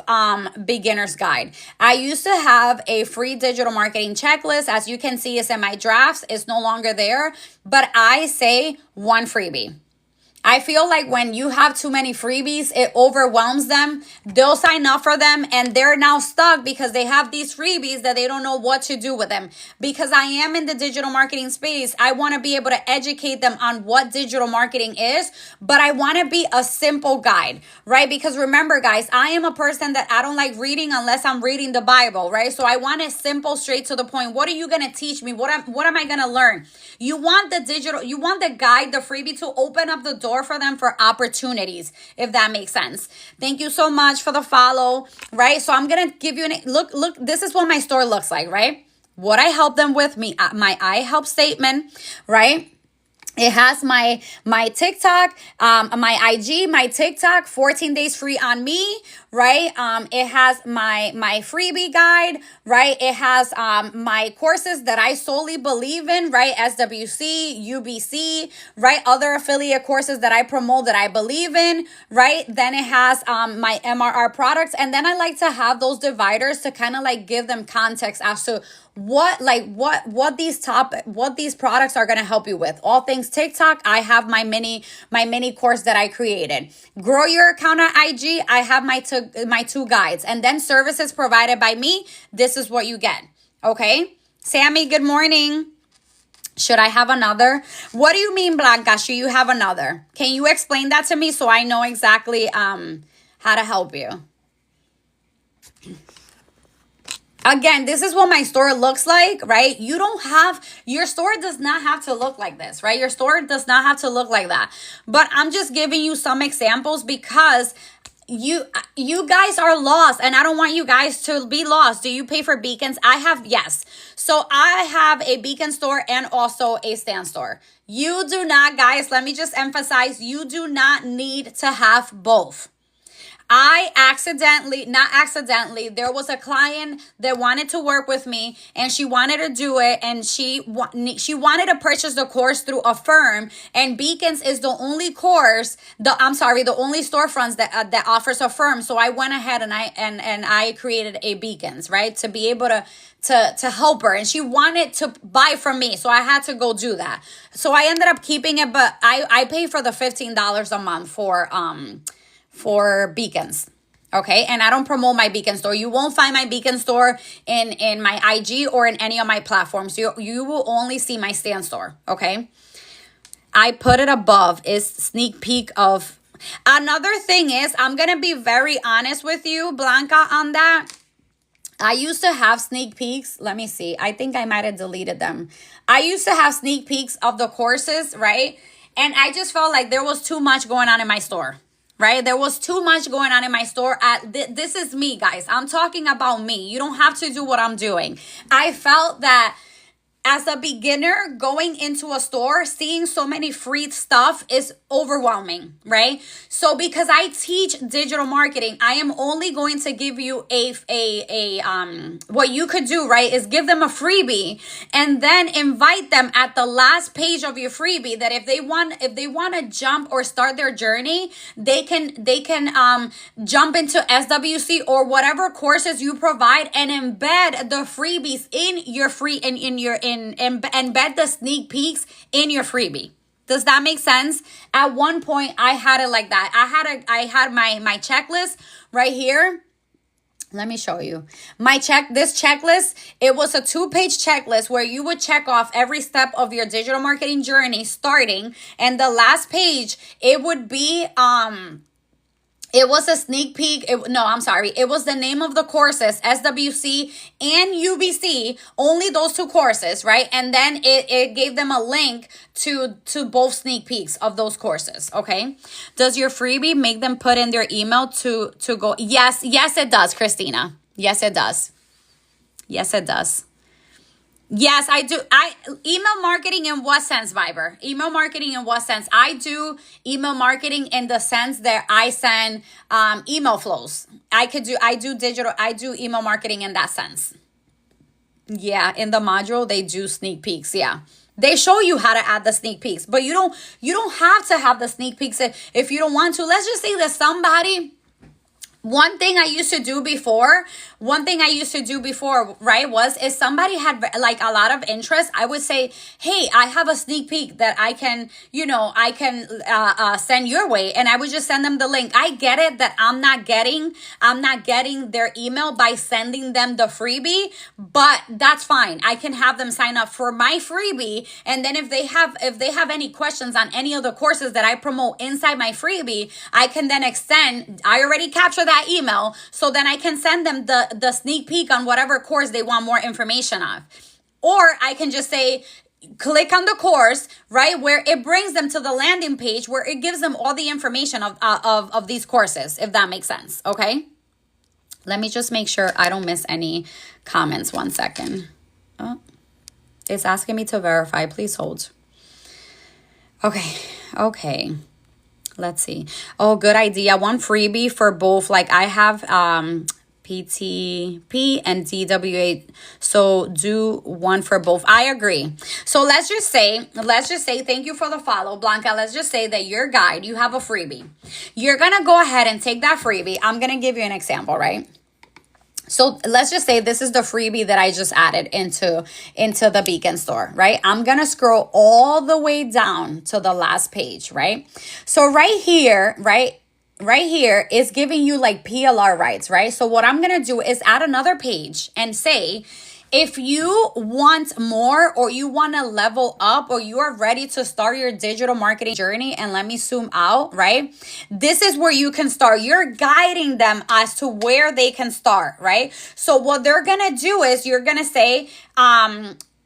Speaker 1: beginner's guide. I used to have a free digital marketing checklist. As you can see, it's in my drafts. It's no longer there, but I say one freebie. I feel like when you have too many freebies, it overwhelms them. They'll sign up for them and they're now stuck because they have these freebies that they don't know what to do with them. Because I am in the digital marketing space, I want to be able to educate them on what digital marketing is, but I want to be a simple guide, right? Because remember, guys, I am a person that I don't like reading unless I'm reading the Bible, right? So I want it simple, straight to the point. What are you going to teach me? What am I going to learn? You want the guide, the freebie, to open up the door for them for opportunities, if that makes sense. Thank you so much for the follow, right? So I'm gonna give you look, this is what my store looks like, right? What I help them with, my I help statement, right? It has my TikTok, my IG, my TikTok, 14 days free on me, right? It has my freebie guide, right? It has my courses that I solely believe in, right? SWC, UBC, right? Other affiliate courses that I promote that I believe in, right? Then it has my MRR products, and then I like to have those dividers to kind of like give them context as to what these products are going to help you with. All things TikTok, I have my mini course that I created. Grow your account on IG, I have my two guides. And then services provided by me, this is what you get. Okay? Sammy, good morning. Should I have another? What do you mean, Blanca? Should you have another? Can you explain that to me so I know exactly how to help you? Again, this is what my store looks like, right? Your store does not have to look like this, right? Your store does not have to look like that. But I'm just giving you some examples because you guys are lost and I don't want you guys to be lost. Do you pay for beacons? Yes. So I have a beacon store and also a Stan store. You do not, guys, let me just emphasize, you do not need to have both. There was a client that wanted to work with me and she wanted to do it, and she wanted to purchase the course through a firm, and Beacons is the only the only storefronts that offers a firm. So I went ahead and I created a Beacons, right? To be able to help her, and she wanted to buy from me, so I had to go do that. So I ended up keeping it, but I pay for the $15 a month for Beacons. Okay, and I don't promote my Beacon store. You won't find my Beacon store in my IG or in any of my platforms. You will only see my Stan store. Okay, I put it above is sneak peek of. Another thing is, I'm gonna be very honest with you, Blanca, on that. I used to have sneak peeks. Let me see. I think I might have deleted them. I used to have sneak peeks of the courses, right? And I just felt like there was too much going on in my store. Right? There was too much going on in my store. This is me, guys. I'm talking about me. You don't have to do what I'm doing. I felt that as a beginner going into a store, seeing so many free stuff is overwhelming, right? So because I teach digital marketing, I am only going to give you what you could do, right, is give them a freebie and then invite them at the last page of your freebie that if they want to jump or start their journey, they can jump into SWC or whatever courses you provide and embed the freebies in your embed the sneak peeks in your freebie. Does that make sense? At one point, I had it like that. I had my checklist right here. Let me show you. This checklist, it was a 2-page checklist where you would check off every step of your digital marketing journey starting. And the last page, it would be it was a sneak peek. It was the name of the courses, SWC and UBC, only those two courses, right? And then it gave them a link to both sneak peeks of those courses, okay? Does your freebie make them put in their email to go? Yes, it does, Christina. Yes, it does. Yes, it does. Yes, I do. Email marketing in what sense, Viber? Email marketing in what sense? I do email marketing in the sense that I send email flows. I do email marketing in that sense. Yeah, in the module, they do sneak peeks. Yeah. They show you how to add the sneak peeks, but you don't have to have the sneak peeks if you don't want to. Let's just say that somebody, one thing I used to do before, right, was if somebody had like a lot of interest, I would say, hey, I have a sneak peek that I can send your way. And I would just send them the link. I get it that I'm not getting their email by sending them the freebie, but that's fine. I can have them sign up for my freebie. And then if they have any questions on any of the courses that I promote inside my freebie, I can then extend. I already capture that email, so then I can send them the sneak peek on whatever course they want more information of. Or I can just say, click on the course, right, where it brings them to the landing page where it gives them all the information of these courses, if that makes sense. Okay, let me just make sure I don't miss any comments. 1 second. Oh, it's asking me to verify. Please hold. Okay, let's see. Oh, good idea. One freebie for both. Like I have PTP and DWA. So do one for both. I agree. So let's just say, thank you for the follow, Blanca. Let's just say that your guide, you have a freebie. You're going to go ahead and take that freebie. I'm going to give you an example, right? So let's just say this is the freebie that I just added into the Beacon store, right? I'm going to scroll all the way down to the last page, right? So right here is giving you like PLR rights, right? So what I'm going to do is add another page and say, if you want more, or you want to level up, or you are ready to start your digital marketing journey, and let me zoom out, right? This is where you can start. You're guiding them as to where they can start, right? So what they're going to do is you're going to say,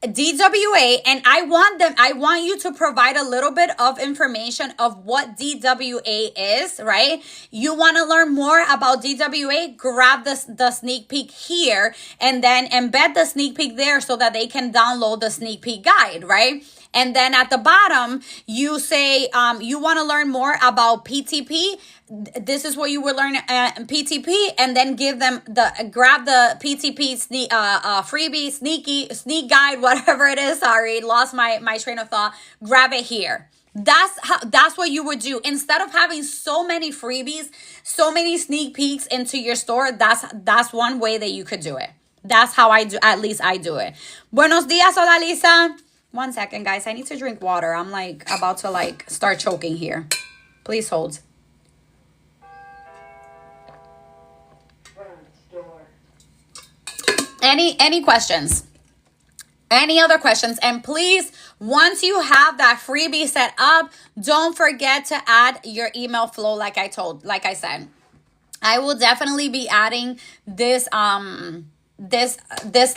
Speaker 1: DWA, and I want you to provide a little bit of information of what DWA is, right? You want to learn more about DWA, grab the sneak peek here and then embed the sneak peek there so that they can download the sneak peek guide, right? And then at the bottom, you say you want to learn more about PTP. This is what you will learn PTP, and then grab the PTP freebie, sneak guide, whatever it is. Sorry, lost my train of thought. Grab it here. That's what you would do. Instead of having so many freebies, so many sneak peeks into your store, that's one way that you could do it. That's how I do, at least I do it. Buenos dias, Odalisa. 1 second, guys. I need to drink water. I'm like about to start choking here. Please hold. Any questions? Any other questions? And please, once you have that freebie set up, don't forget to add your email flow like I said. I will definitely be adding this this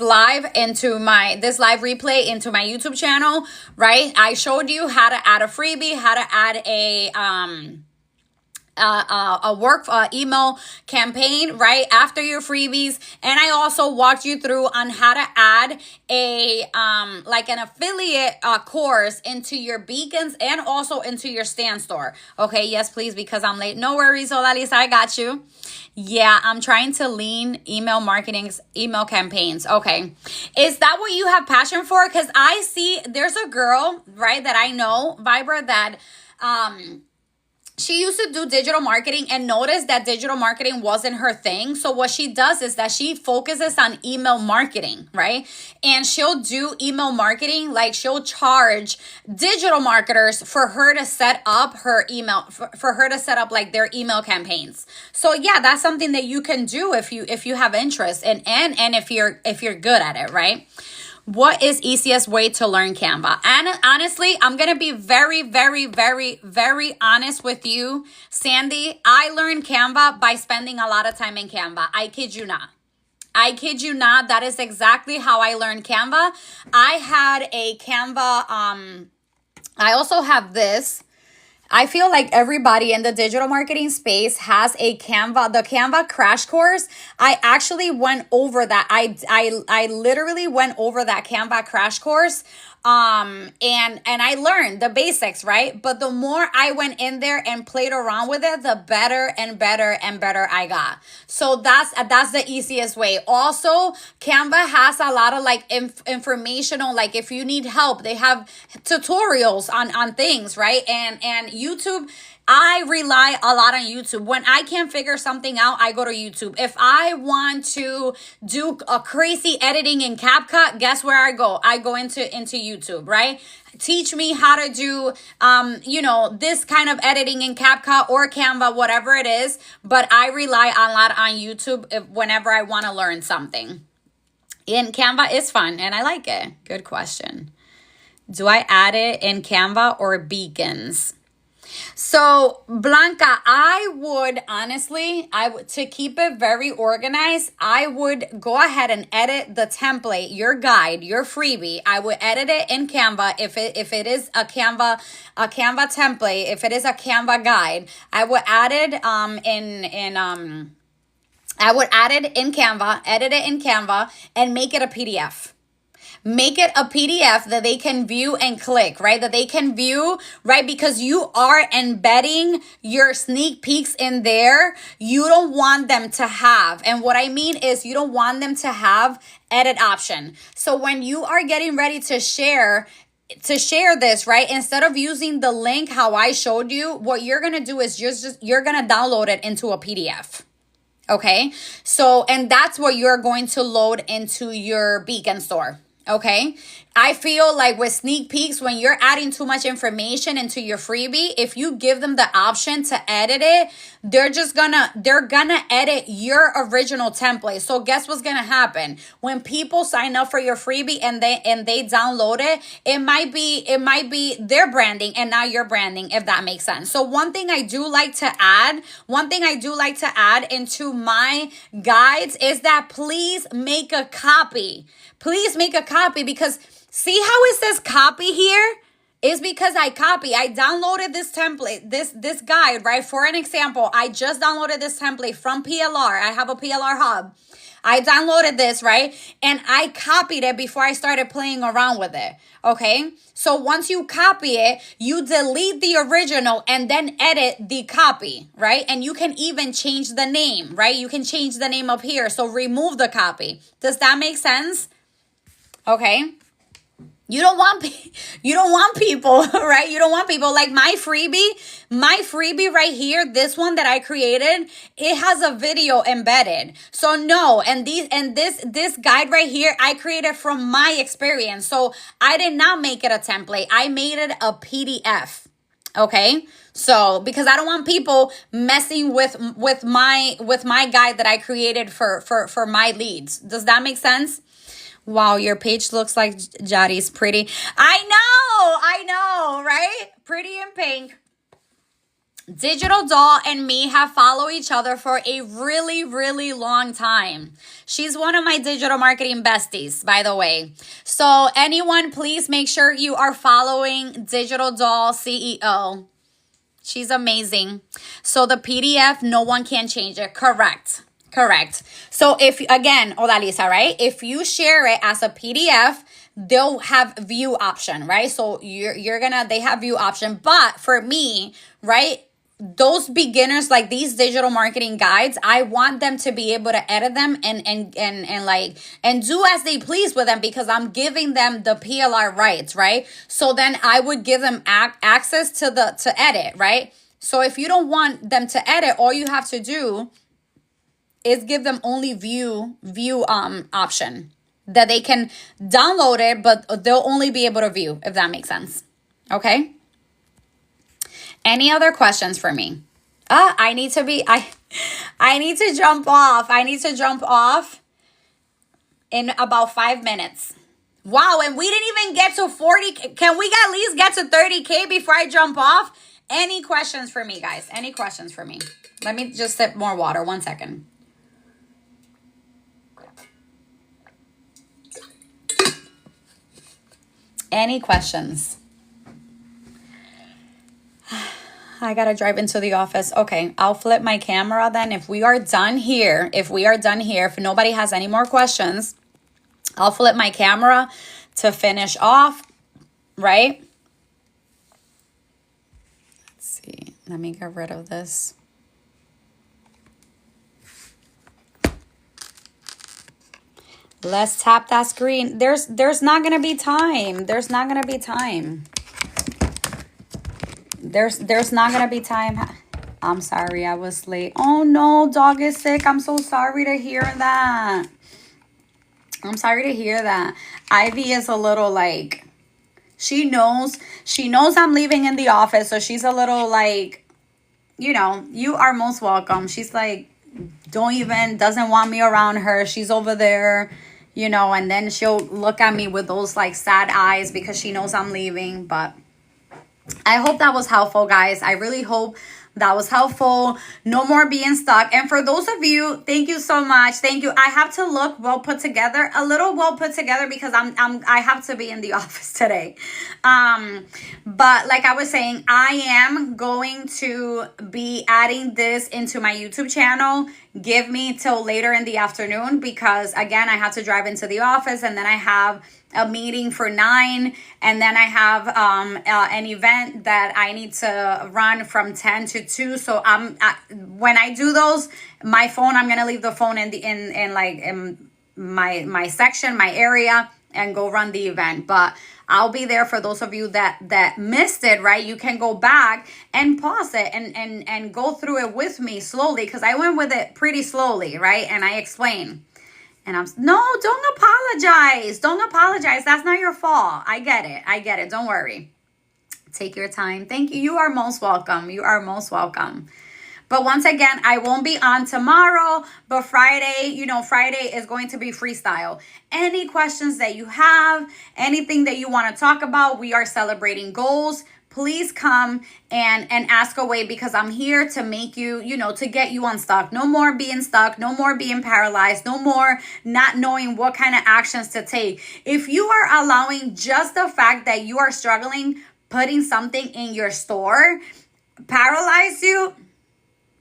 Speaker 1: live replay into my YouTube channel, right? I showed you how to add a freebie, how to add a work email campaign right after your freebies, and I also walked you through on how to add a an affiliate course into your Beacons and also into your Stan store. Okay, yes please, because I'm late. No worries, Odalisa, I got you. Yeah, I'm trying to lean email campaigns. Okay, is that what you have passion for? Because I see there's a girl, right, that I know, Vibra, that she used to do digital marketing and noticed that digital marketing wasn't her thing. So what she does is that she focuses on email marketing, right? And she'll do email marketing, like she'll charge digital marketers for her to set up her email, for her to set up like their email campaigns. So yeah, that's something that you can do if you have interest and if you're good at it, right? What is easiest way to learn Canva? And honestly, I'm going to be very, very, very, very honest with you, Sandy. I learned Canva by spending a lot of time in Canva. I kid you not. That is exactly how I learned Canva. I had a Canva. I also have this. I feel like everybody in the digital marketing space has a Canva, the Canva crash course. I actually went over that. I literally went over that Canva crash course And I learned the basics, right? But the more I went in there and played around with it, the better and better and better I got. So that's the easiest way. Also, Canva has a lot of like informational, like if you need help, they have tutorials on things, right? And YouTube, I rely a lot on YouTube. When I can't figure something out, I go to YouTube. If I want to do a crazy editing in CapCut, guess where I go? I go into YouTube, right? Teach me how to do, this kind of editing in CapCut or Canva, whatever it is. But I rely a lot on YouTube whenever I want to learn something. And Canva is fun, and I like it. Good question. Do I add it in Canva or Beacons? So Blanca, I would honestly, to keep it very organized, I would go ahead and edit the template, your guide, your freebie. I would edit it in Canva. If it is a Canva template, if it is a Canva guide, I would add it I would add it in Canva, edit it in Canva, and make it a PDF. Make it a PDF that they can view and click, right? That they can view, right? Because you are embedding your sneak peeks in there. You don't want them to have, and what I mean is you don't want them to have edit option. So when you are getting ready to share this, right? Instead of using the link how I showed you, what you're going to do is you're going to download it into a PDF. Okay? So, and that's what you're going to load into your Beacon store. Okay, I feel like with sneak peeks, when you're adding too much information into your freebie, if you give them the option to edit it, they're gonna edit your original template. So guess what's gonna happen when people sign up for your freebie and they download it? It might be their branding and not your branding, if that makes sense. So one thing I do like to add into my guides is that please make a copy. Please make a copy, because see how it says copy here? It's because I downloaded this template, this guide, right? For an example, I just downloaded this template from PLR. I have a PLR hub. I downloaded this, right? And I copied it before I started playing around with it, okay? So once you copy it, you delete the original and then edit the copy, right? And you can even change the name, right? You can change the name up here. So remove the copy. Does that make sense? Okay. You don't want people, right? You don't want people like my freebie right here, this one that I created, it has a video embedded. So no, and this guide right here, I created from my experience. So I did not make it a template. I made it a PDF. Okay? So, because I don't want people messing with my guide that I created for my leads. Does that make sense? Wow, your page looks like Jadi's pretty. I know, right? Pretty in pink. Digital Doll and me have followed each other for a really, really long time. She's one of my digital marketing besties, by the way. So anyone, please make sure you are following Digital Doll CEO. She's amazing. So the PDF, no one can change it. Correct. So if, again, Odalisa, right? If you share it as a PDF, they'll have view option, right? So they have view option. But for me, right, those beginners, like these digital marketing guides, I want them to be able to edit them and do as they please with them, because I'm giving them the PLR rights, right? So then I would give them access to edit, right? So if you don't want them to edit, all you have to do is give them only view option, that they can download it, but they'll only be able to view, if that makes sense. Okay. Any other questions for me? I need to jump off. I need to jump off in about 5 minutes. Wow. And we didn't even get to 40. Can we at least get to 30K before I jump off? Any questions for me, guys? Any questions for me? Let me just sip more water. 1 second. Any questions? I gotta drive into the office. Okay, I'll flip my camera then. If we are done here, if nobody has any more questions, I'll flip my camera to finish off. right? Let's see. Let me get rid of this. Let's tap that screen. There's not gonna be time. There's not gonna be time. There's not gonna be time. I'm sorry, I was late. Oh no, dog is sick. I'm so sorry to hear that. I'm sorry to hear that. Ivy is a little like, she knows I'm leaving in the office, so she's a little like, you know, you are most welcome. She's like, doesn't want me around her. She's over there, you know, and then she'll look at me with those like sad eyes because she knows I'm leaving. But I hope that was helpful, guys. I really hope that was helpful. No more being stuck. And for those of you, thank you so much. Thank you. I have to look well put together, a little well put together, because I have to be in the office today. But like I was saying, I am going to be adding this into my YouTube channel. Give me till later in the afternoon, because again, I have to drive into the office, and then I have a meeting for 9, and then I have an event that I need to run from 10 to 2. So when I do those, my phone, I'm gonna leave the phone in my section, my area, and go run the event. But I'll be there for those of you that missed it, right? You can go back and pause it and go through it with me slowly, because I went with it pretty slowly, right? And I explained. And no, don't apologize. Don't apologize. That's not your fault. I get it. Don't worry. Take your time. Thank you. You are most welcome. You are most welcome. But once again, I won't be on tomorrow, but Friday, Friday is going to be freestyle. Any questions that you have, anything that you want to talk about, we are celebrating goals. Please come and ask away, because I'm here to make you, to get you unstuck. No more being stuck. No more being paralyzed. No more not knowing what kind of actions to take. If you are allowing just the fact that you are struggling putting something in your store paralyze you,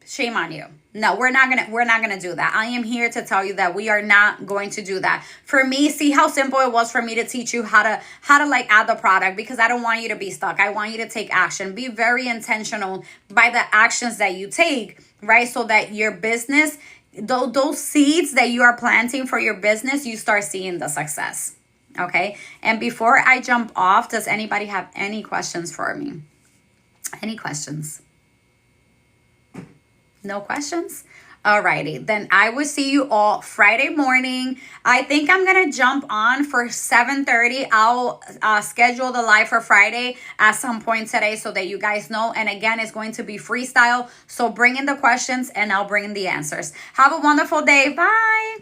Speaker 1: shame on you. No, we're not gonna do that. I am here to tell you that we are not going to do that. For me, see how simple it was for me to teach you how to like add the product, because I don't want you to be stuck. I want you to take action. Be very intentional by the actions that you take, right? So that your business, those seeds that you are planting for your business, you start seeing the success. Okay. And before I jump off, does anybody have any questions for me? Any questions? No questions? Alrighty, then I will see you all Friday morning. I think I'm gonna jump on for 7:30. I'll schedule the live for Friday at some point today so that you guys know. And again, it's going to be freestyle. So bring in the questions and I'll bring in the answers. Have a wonderful day. Bye.